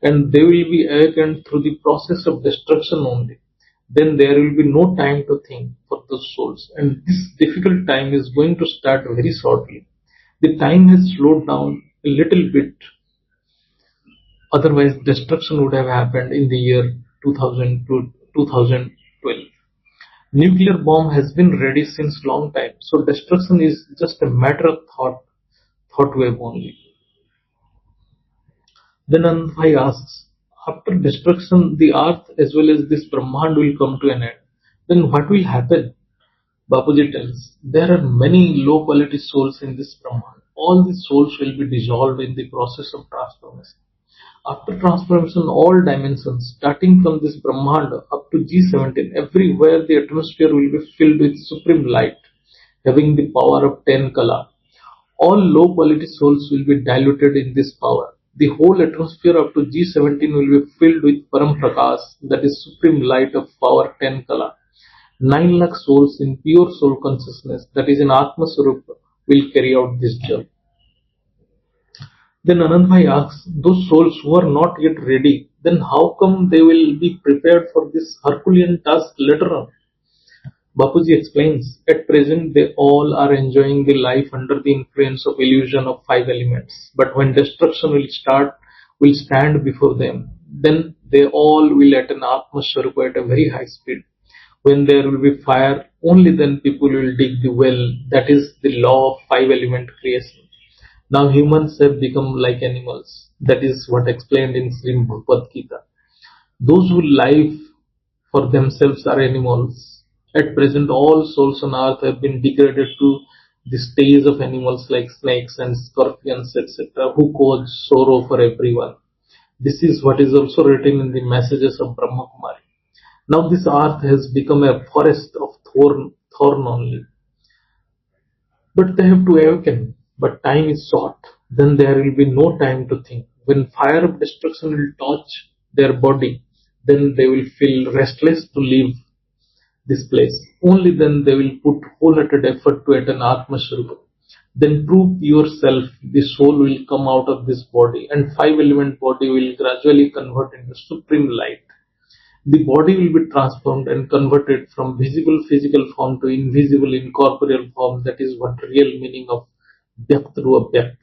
A: And they will be awakened through the process of destruction only. Then there will be no time to think for those souls. And this difficult time is going to start very shortly. The time has slowed down a little bit. Otherwise, destruction would have happened in the year 2000 to 2012. Nuclear bomb has been ready since long time. So destruction is just a matter of thought wave only. Then Anandbhai asks, after destruction, the earth as well as this Brahmand will come to an end. Then what will happen? Bapuji tells, there are many low quality souls in this Brahmand. All these souls will be dissolved in the process of transformation. After transformation, all dimensions, starting from this Brahmand up to G17, everywhere the atmosphere will be filled with supreme light, having the power of 10 kala. All low quality souls will be diluted in this power. The whole atmosphere up to G17 will be filled with param prakash, that is supreme light of power 10 kala. 9 lakh souls in pure soul consciousness, that is in atmaswarup, will carry out this job. Then Anandbhai asks, those souls who are not yet ready, then how come they will be prepared for this Herculean task later on? Bapuji explains, at present they all are enjoying the life under the influence of illusion of 5 elements. But when destruction will stand before them, then they all will attain Atmaswarup at a very high speed. When there will be fire, only then people will dig the well. That is the law of 5 element creation. Now humans have become like animals. That is what explained in Srimad Bhagavad Geeta. Those who live for themselves are animals. At present, all souls on earth have been degraded to the stage of animals like snakes and scorpions, etc., who cause sorrow for everyone. This is what is also written in the messages of Brahma Kumari. Now this earth has become a forest of thorn only. But they have to awaken. But time is short. Then there will be no time to think. When fire of destruction will touch their body, then they will feel restless to leave this place. Only then they will put wholehearted effort to attain Atmaswarup. Then through yourself, the soul will come out of this body and 5 element body will gradually convert into supreme light. The body will be transformed and converted from visible physical form to invisible incorporeal form. That is what real meaning of Vyakt Rupa Vyakt.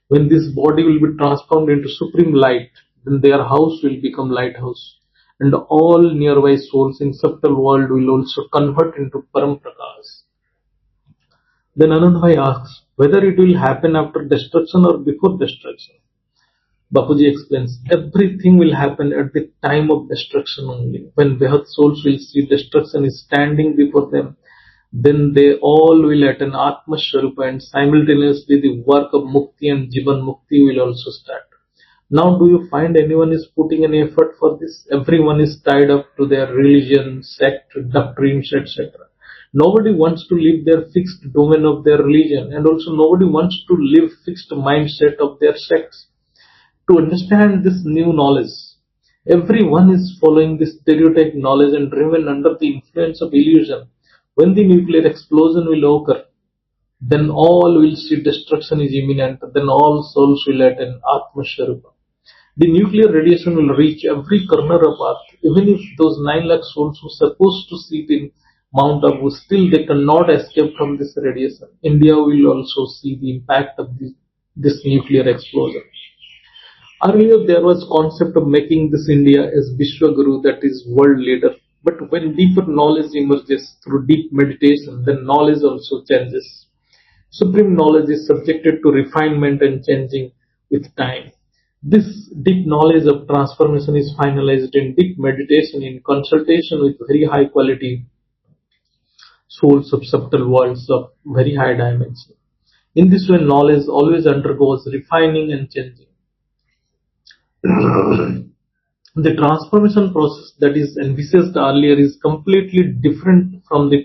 A: When this body will be transformed into supreme light, then their house will become lighthouse. And all nearby souls in subtle world will also convert into param prakash. Then Anandbhai asks whether it will happen after destruction or before destruction. Bapuji explains, everything will happen at the time of destruction only. When Behat souls will see destruction is standing before them, then they all will attain Atmaswarupa and simultaneously the work of Mukti and Jivan Mukti will also start. Now do you find anyone is putting any effort for this? Everyone is tied up to their religion, sect, doctrines, etc. Nobody wants to leave their fixed domain of their religion, and also nobody wants to live fixed mindset of their sects. To understand this new knowledge, everyone is following this stereotype knowledge and driven under the influence of illusion. When the nuclear explosion will occur, then all will see destruction is imminent, then all souls will attain Atmaswarupa. The nuclear radiation will reach every corner of earth. Even if those 9 lakh souls who are supposed to sit in Mount Abu, still they cannot escape from this radiation. India will also see the impact of this nuclear explosion. Earlier there was concept of making this India as vishwaguru, that is world leader. But when deeper knowledge emerges through deep meditation, then knowledge also changes. Supreme knowledge is subjected to refinement and changing with time. This deep knowledge of transformation is finalized in deep meditation in consultation with very high quality souls of subtle worlds of very high dimension. In this way, knowledge always undergoes refining and changing. The transformation process that is envisaged earlier is completely different from the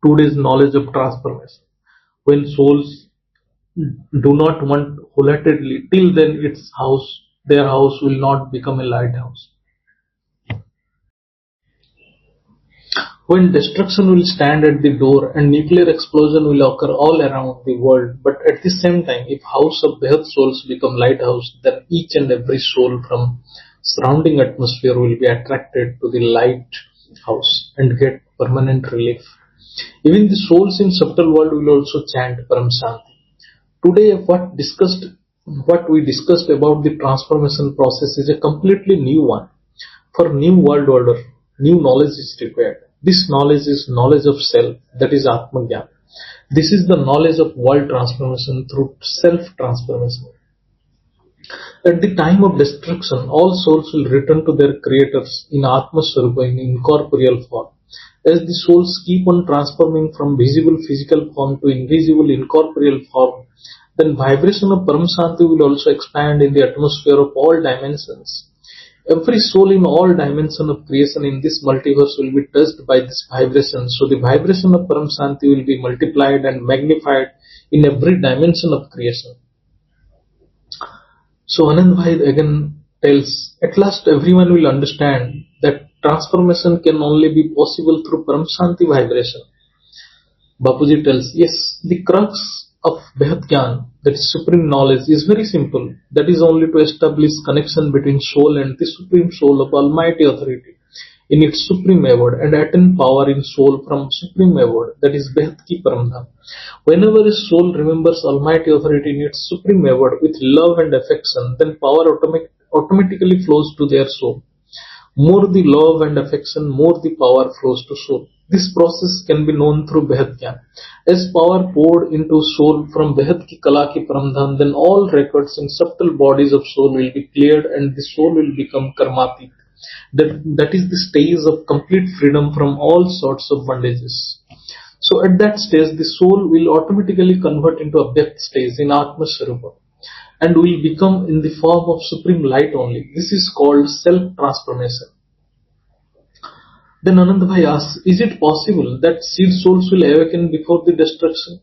A: today's knowledge of transformation. When souls do not want wholeheartedly, till then their house will not become a lighthouse. When destruction will stand at the door and nuclear explosion will occur all around the world, but at the same time, if house of Behat souls become lighthouse, then each and every soul from surrounding atmosphere will be attracted to the lighthouse and get permanent relief. Even the souls in subtle world will also chant Param Shanti. Today, what we discussed about the transformation process is a completely new one. For new world order, new knowledge is required. This knowledge is knowledge of self, that is Atmagyan. This is the knowledge of world transformation through self-transformation. At the time of destruction, all souls will return to their creators in Atmaswarup in incorporeal form. As the souls keep on transforming from visible physical form to invisible incorporeal form, then vibration of Param Shanti will also expand in the atmosphere of all dimensions. Every soul in all dimensions of creation in this multiverse will be touched by this vibration. So the vibration of Param Shanti will be multiplied and magnified in every dimension of creation. So Anand Bhai again tells, at last everyone will understand that transformation can only be possible through Param Shanti vibration. Bapuji tells, yes, the crux of Behat Gyan, that is supreme knowledge, is very simple. That is only to establish connection between soul and the supreme soul of Almighty Authority in its supreme abode and attain power in soul from supreme abode, that is Behat Ki Paramdham. Whenever a soul remembers Almighty Authority in its supreme abode with love and affection, then power automatically flows to their soul. More the love and affection, more the power flows to soul. This process can be known through Behat Gyan. As power poured into soul from Behat Ki Kala Ki Paramdham, then all records in subtle bodies of soul will be cleared and the soul will become karmatik. That is the stage of complete freedom from all sorts of bondages. So at that stage, the soul will automatically convert into a Vyakt stage in Atmaswarup and will become in the form of supreme light only. This is called self-transformation. Then Anandabhai asks, is it possible that seed souls will awaken before the destruction?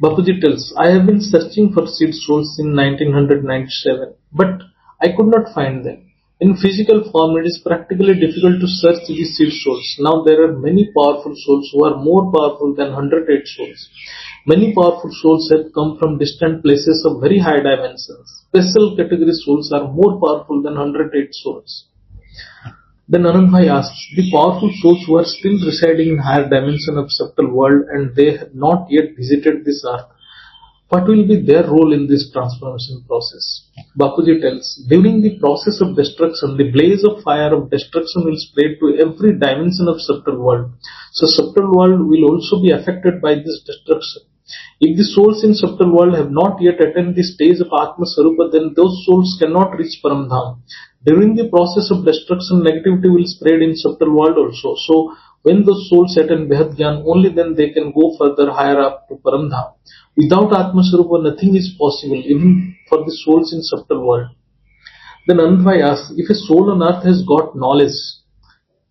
A: Bapuji tells, I have been searching for seed souls in 1997, but I could not find them. In physical form, it is practically difficult to search these seed souls. Now there are many powerful souls who are more powerful than 108 souls. Many powerful souls have come from distant places of very high dimensions. Special category souls are more powerful than 108 souls. Then Anand Bhai asks, the powerful souls who are still residing in higher dimension of subtle world and they have not yet visited this earth, what will be their role in this transformation process? Bapuji tells, during the process of destruction, the blaze of fire of destruction will spread to every dimension of subtle world. So subtle world will also be affected by this destruction. If the souls in subtle world have not yet attained the stage of Atmaswarupa, then those souls cannot reach Paramdham. During the process of destruction, negativity will spread in subtle world also. So when those souls attain Behat Gyan, only then they can go further higher up to Paramdham. Without Atmaswarupa, nothing is possible, even for the souls in subtle world. Then Anandbhai asks, if a soul on earth has got knowledge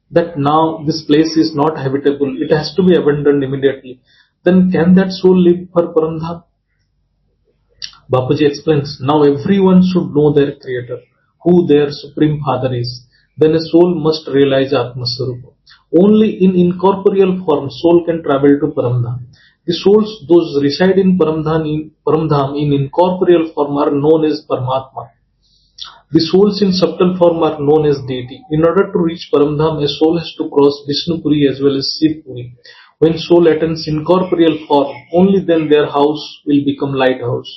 A: that now this place is not habitable, it has to be abandoned immediately, then can that soul live for Paramdham? Bapuji explains, now everyone should know their creator, who their supreme father is. Then a soul must realize Atmaswarupa. Only in incorporeal form soul can travel to Paramdham. The souls, those reside in Paramdham in incorporeal form are known as Paramatma. The souls in subtle form are known as deity. In order to reach Paramdham, a soul has to cross Vishnu Puri as well as Shiv Puri. When soul attains incorporeal form, only then their house will become lighthouse.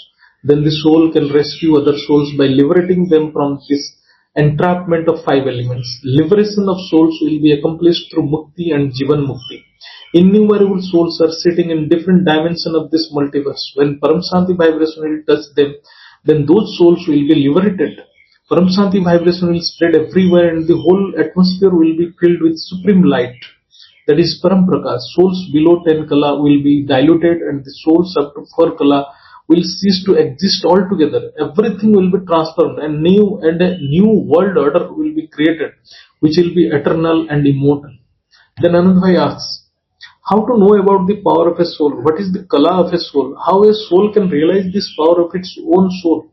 A: Then the soul can rescue other souls by liberating them from this entrapment of five elements. Liberation of souls will be accomplished through Mukti and Jivan Mukti. Innumerable souls are sitting in different dimensions of this multiverse. When Param Shanti vibration will touch them, then those souls will be liberated. Param Shanti vibration will spread everywhere and the whole atmosphere will be filled with supreme light. That is Param Prakash. Souls below 10 Kala will be diluted and the souls up to 4 Kala will cease to exist altogether. Everything will be transformed and a new world order will be created, which will be eternal and immortal. Then Anandbhai asks, how to know about the power of a soul? What is the kala of a soul? How a soul can realize this power of its own soul?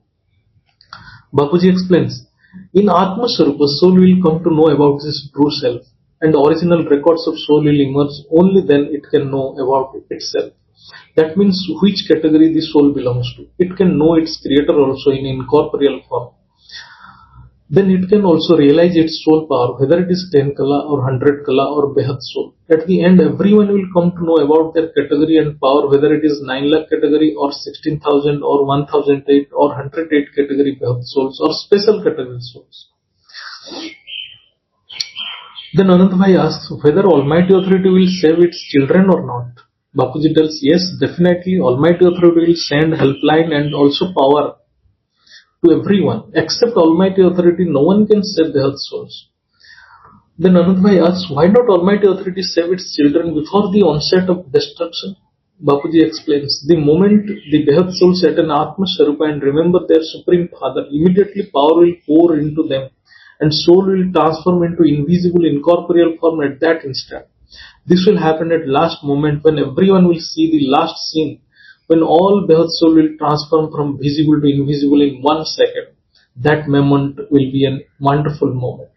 A: Bapuji explains, in Atmaswarup, a soul will come to know about its true self, and the original records of soul will emerge. Only then it can know about itself. That means which category the soul belongs to. It can know its creator also in incorporeal form. Then it can also realize its soul power, whether it is 10 kala or 100 kala or behat soul. At the end, everyone will come to know about their category and power, whether it is 9 lakh category or 16,000 or 1008 or 108 category behat souls or special category souls. Then Anandbhai asks whether Almighty Authority will save its children or not. Bapuji tells, yes, definitely Almighty Authority will send helpline and also power to everyone. Except Almighty Authority, no one can save the health souls. Then Anandbhai asks, why not Almighty Authority save its children before the onset of destruction? Bapuji explains, the moment the behat souls attain Atmaswarup and remember their Supreme Father, immediately power will pour into them and soul will transform into invisible incorporeal form at that instant. This will happen at last moment when everyone will see the last scene, when all behat soul will transform from visible to invisible in 1 second. That moment will be a wonderful moment.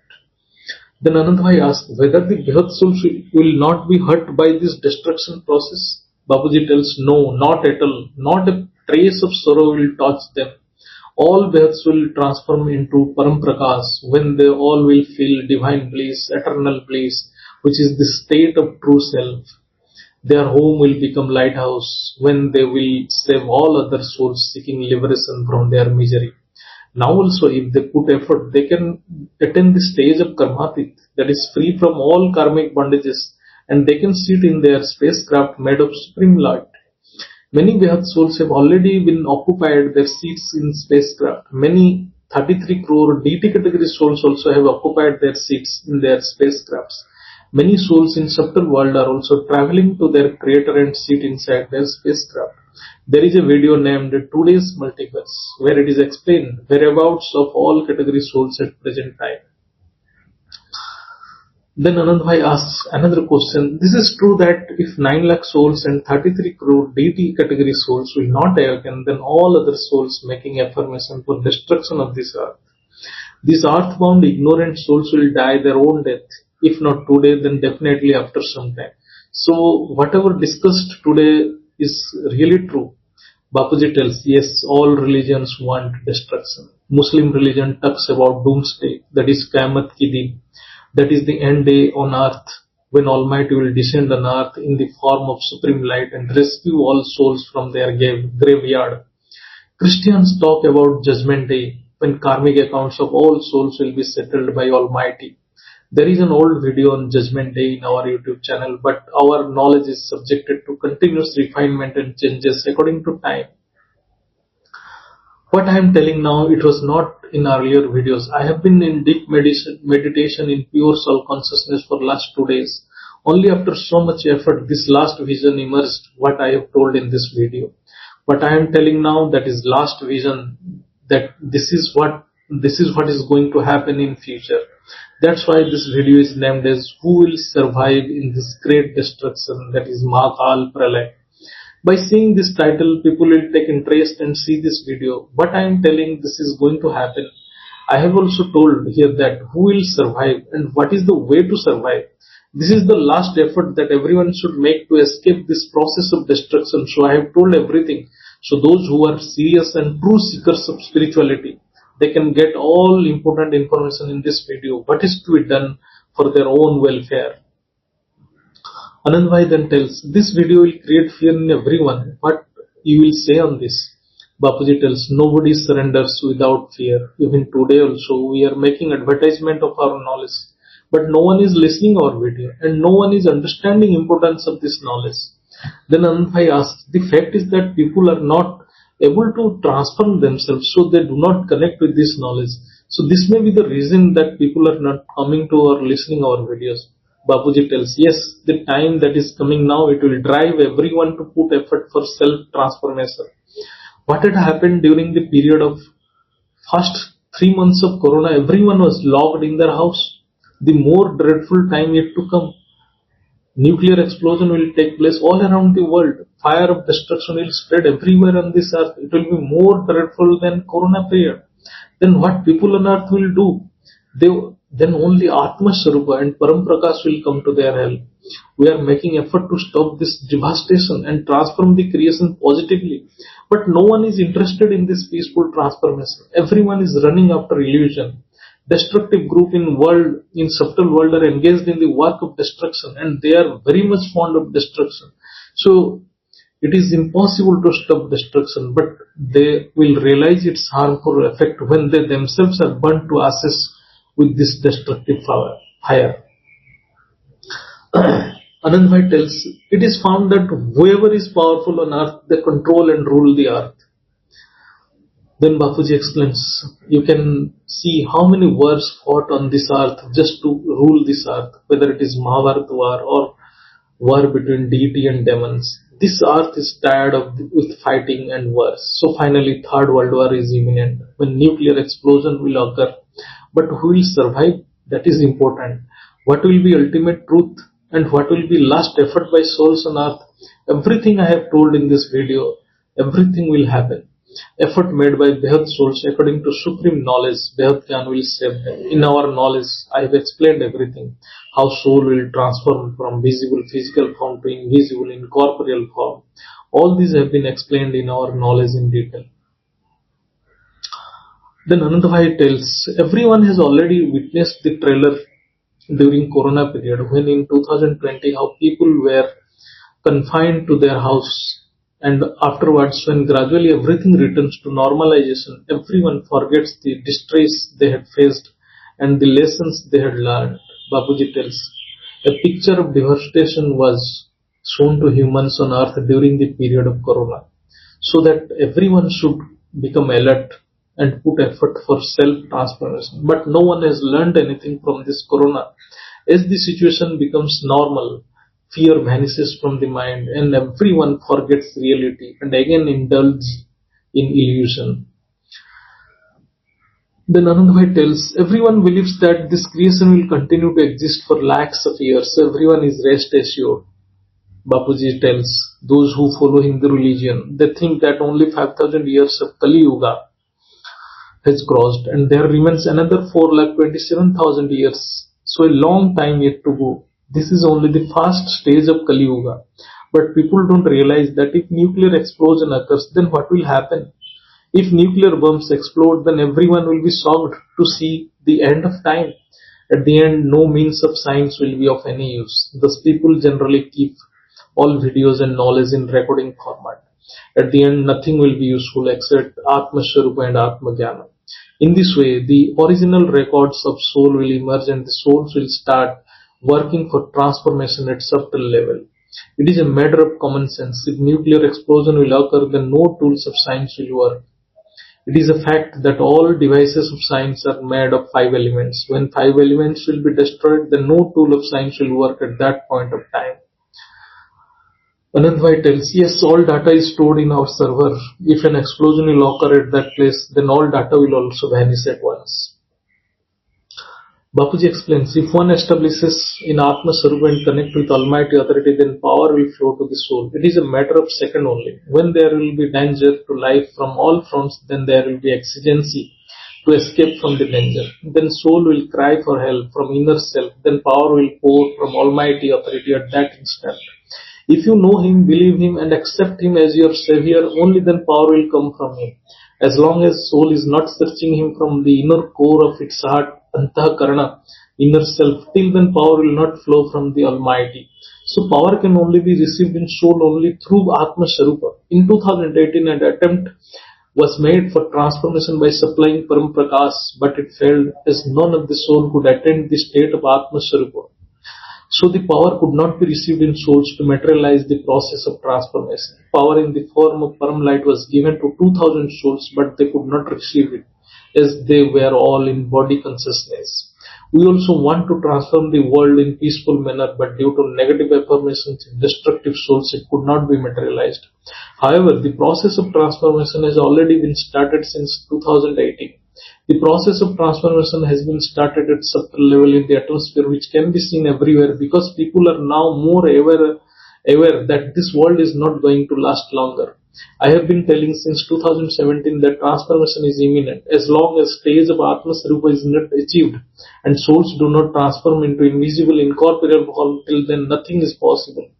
A: Then Anandbhai asks whether the behat souls will not be hurt by this destruction process. Bapuji tells, no, not at all. Not a trace of sorrow will touch them. All behaths will transform into param when they all will feel divine bliss, eternal bliss, which is the state of true self. Their home will become lighthouse when they will save all other souls seeking liberation from their misery. Now also, if they put effort, they can attain the stage of karmatit, that is free from all karmic bondages, and they can sit in their spacecraft made of supreme light. Many behat souls have already been occupied their seats in spacecraft. Many 33 crore DT category souls also have occupied their seats in their spacecrafts. Many souls in subtle world are also traveling to their creator and sit inside their spacecraft. There is a video named Today's Multiverse, where it is explained whereabouts of all category souls at present time. Then Anandbhai asks another question. This is true that if 9 lakh souls and 33 crore DT category souls will not awaken, then all other souls making affirmation for destruction of this earth. These earthbound ignorant souls will die their own death. If not today, then definitely after some time. So whatever discussed today is really true. Bapuji tells, yes, all religions want destruction. Muslim religion talks about doomsday, that is Qiyamah ki din. That is the end day on earth, when Almighty will descend on earth in the form of supreme light and rescue all souls from their graveyard. Christians talk about judgment day, when karmic accounts of all souls will be settled by Almighty. There is an old video on Judgment Day in our YouTube channel, but our knowledge is subjected to continuous refinement and changes according to time. What I am telling now, it was not in earlier videos. I have been in deep meditation in pure soul consciousness for last 2 days. Only after so much effort, this last vision emerged, what I have told in this video. What I am telling now, that is last vision, that this is what is going to happen in future. That's why this video is named as Who Will Survive in This Great Destruction, that is Mahakal Pralay. By seeing this title, people will take interest and see this video. What I am telling, this is going to happen. I have also told here that who will survive and what is the way to survive. This is the last effort that everyone should make to escape this process of destruction. So I have told everything. So those who are serious and true seekers of spirituality, they can get all important information in this video. What is to be done for their own welfare. Anandbhai then tells, this video will create fear in everyone. What you will say on this? Bapuji tells, nobody surrenders without fear. Even today also we are making advertisement of our knowledge. But no one is listening our video and no one is understanding importance of this knowledge. Then Anandbhai asks, the fact is that people are not able to transform themselves, so they do not connect with this knowledge. So this may be the reason that people are not coming to or listening our videos. Bapuji tells, yes, the time that is coming now, it will drive everyone to put effort for self-transformation. What had happened during the period of first 3 months of Corona? Everyone was locked in their house. The more dreadful time yet to come. Nuclear explosion will take place all around the world. Fire of destruction will spread everywhere on this earth. It will be more dreadful than Corona period. Then what people on earth will do? Then only Atmaswarup and Param will come to their help. We are making effort to stop this devastation and transform the creation positively. But no one is interested in this peaceful transformation. Everyone is running after illusion. Destructive group in subtle world are engaged in the work of destruction, and they are very much fond of destruction. So it is impossible to stop destruction, but they will realize its harmful effect when they themselves are burnt to ashes with this destructive fire. Anandbhai tells, it is found that whoever is powerful on earth, they control and rule the earth. Then Bapuji explains, you can see how many wars fought on this earth just to rule this earth, whether it is Mahabharata war or war between deity and demons. This earth is tired with fighting and wars. So finally, Third World War is imminent, when nuclear explosion will occur. But who will survive? That is important. What will be ultimate truth and what will be last effort by souls on earth? Everything I have told in this video, everything will happen. Effort made by Behad souls according to supreme knowledge, Behad Gyan will save them. In our knowledge, I have explained everything. How soul will transform from visible physical form to invisible incorporeal form. All these have been explained in our knowledge in detail. Then Anandbhai tells, everyone has already witnessed the trailer during Corona period, when in 2020 how people were confined to their house, and afterwards when gradually everything returns to normalization, everyone forgets the distress they had faced and the lessons they had learned. Bapuji tells, a picture of devastation was shown to humans on earth during the period of Corona, so that everyone should become alert and put effort for self-transformation. But no one has learned anything from this Corona. As the situation becomes normal, fear vanishes from the mind and everyone forgets reality and again indulges in illusion. Then Anandbhai tells, everyone believes that this creation will continue to exist for lakhs of years. Everyone is rest assured. Bapuji tells, those who follow Hindu religion, they think that only 5,000 years of Kali Yuga has crossed and there remains another 4,27,000 years. So a long time yet to go. This is only the first stage of Kali Yuga. But people don't realize that if nuclear explosion occurs, then what will happen? If nuclear bombs explode, then everyone will be shocked to see the end of time. At the end, no means of science will be of any use. Thus people generally keep all videos and knowledge in recording format. At the end, nothing will be useful except atmaswarup and atmagedon. In this way, the original records of soul will emerge and the souls will start working for transformation at subtle level. It is a matter of common sense. If nuclear explosion will occur, then no tools of science will work. It is a fact that all devices of science are made of 5 elements. When 5 elements will be destroyed, then no tool of science will work at that point of time. Anandbhai tells, yes, all data is stored in our server. If an explosion will occur at that place, then all data will also vanish at once. Bapuji explains, if one establishes in Atmaswarup and connect with Almighty Authority, then power will flow to the soul. It is a matter of second only. When there will be danger to life from all fronts, then there will be exigency to escape from the danger. Then soul will cry for help from inner self. Then power will pour from Almighty Authority at that instant. If you know Him, believe Him and accept Him as your Savior, only then power will come from Him. As long as soul is not searching Him from the inner core of its heart, antahkarana, inner self, till then power will not flow from the Almighty. So power can only be received in soul only through Atmaswarupa. In 2018, an attempt was made for transformation by supplying Param Prakash, but it failed as none of the soul could attain the state of Atmaswarupa. So the power could not be received in souls to materialize the process of transformation. Power in the form of Param light was given to 2000 souls, but they could not receive it, as they were all in body consciousness. We also want to transform the world in peaceful manner, but due to negative affirmations in destructive souls, it could not be materialized. However, the process of transformation has already been started since 2018. The process of transformation has been started at subtle level in the atmosphere, which can be seen everywhere because people are now more aware that this world is not going to last longer. I have been telling since 2017 that transformation is imminent. As long as stage of atmaswarup is not achieved and souls do not transform into invisible incorporeal form, till then nothing is possible.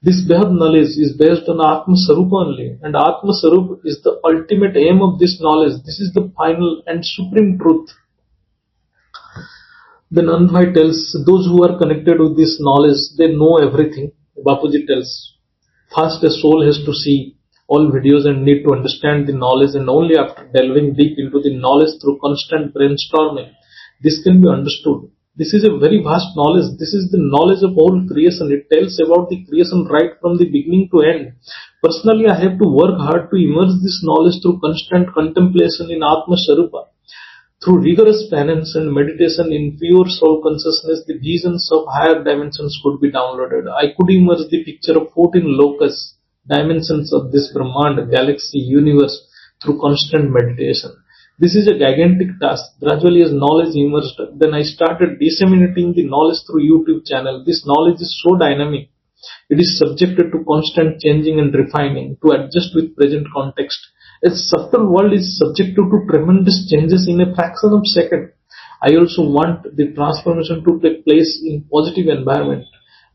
A: This Bhagavad knowledge is based on Atmaswarup only, and Atmaswarup is the ultimate aim of this knowledge. This is the final and supreme truth. Then Anandbhai tells, those who are connected with this knowledge, they know everything. Bapuji tells, first a soul has to see all videos and need to understand the knowledge, and only after delving deep into the knowledge through constant brainstorming, this can be understood. This is a very vast knowledge. This is the knowledge of all creation. It tells about the creation right from the beginning to end. Personally, I have to work hard to immerse this knowledge through constant contemplation in Atmaswarupa. Through rigorous penance and meditation in pure soul consciousness, the visions of higher dimensions could be downloaded. I could immerse the picture of 14 lokas, dimensions of this Brahmand, galaxy, universe through constant meditation. This is a gigantic task. Gradually, as knowledge emerged, then I started disseminating the knowledge through YouTube channel. This knowledge is so dynamic. It is subjected to constant changing and refining to adjust with present context. Its subtle world is subjected to tremendous changes in a fraction of a second. I also want the transformation to take place in positive environment.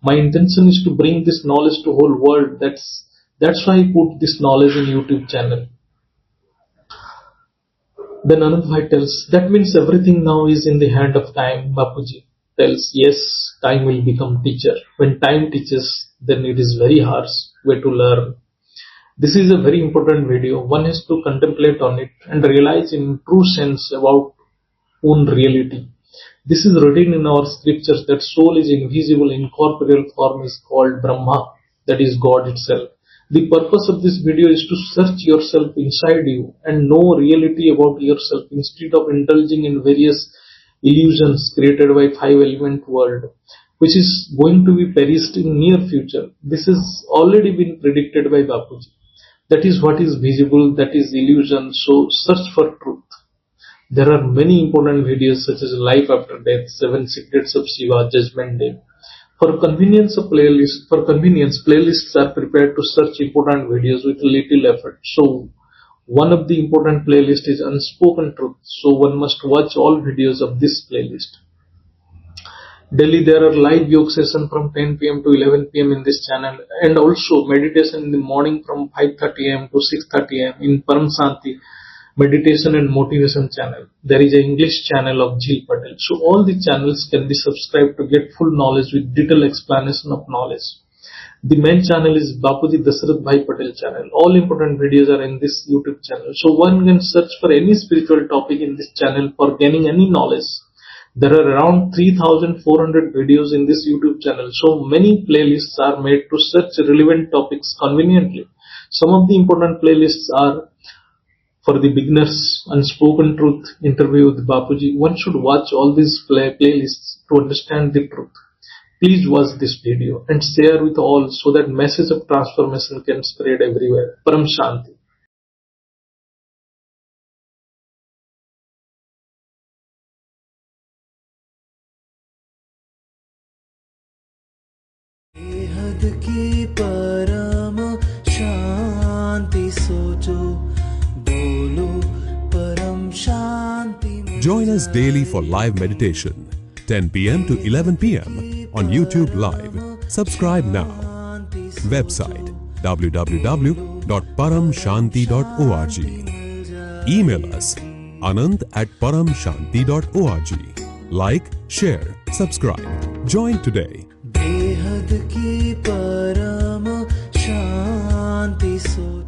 A: My intention is to bring this knowledge to whole world. That's why I put this knowledge in YouTube channel. Then Anandbhai tells, that means everything now is in the hand of time. Bapuji tells, yes, time will become teacher. When time teaches, then it is very harsh way to learn. This is a very important video. One has to contemplate on it and realize in true sense about own reality. This is written in our scriptures that soul is invisible, incorporeal form is called Brahma, that is God itself. The purpose of this video is to search yourself inside you and know reality about yourself instead of indulging in various illusions created by five-element world, which is going to be perished in near future. This has already been predicted by Bapuji. That is what is visible, that is illusion, so search for truth. There are many important videos such as Life After Death, 7 Secrets of Seva, Judgment Day. For convenience, playlists are prepared to search important videos with little effort. So, one of the important playlists is Unspoken Truth. So, one must watch all videos of this playlist. Daily there are live yoga sessions from 10 p.m. to 11 p.m. in this channel, and also meditation in the morning from 5:30 a.m. to 6:30 a.m. in Param Shanti meditation and motivation channel. There is an English channel of Jil Patel. So all the channels can be subscribed to get full knowledge with detailed explanation of knowledge. The main channel is Bapuji Dasarath Bhai Patel channel. All important videos are in this YouTube channel. So one can search for any spiritual topic in this channel for gaining any knowledge. There are around 3,400 videos in this YouTube channel. So many playlists are made to search relevant topics conveniently. Some of the important playlists are for the beginners, Unspoken Truth, Interview with Bapuji. One should watch all these playlists to understand the truth. Please watch this video and share with all so that message of transformation can spread everywhere. Param Shanti.
B: बेहद की परम शांति सोचो बोलो परम शांति.
C: Join us daily for live meditation, 10 p.m. to 11 p.m. on YouTube Live. Subscribe now. Website www.paramshanti.org. Email us anand@paramshanti.org. Like, share, subscribe. Join today.
B: बेहद की परम शांति सोचो.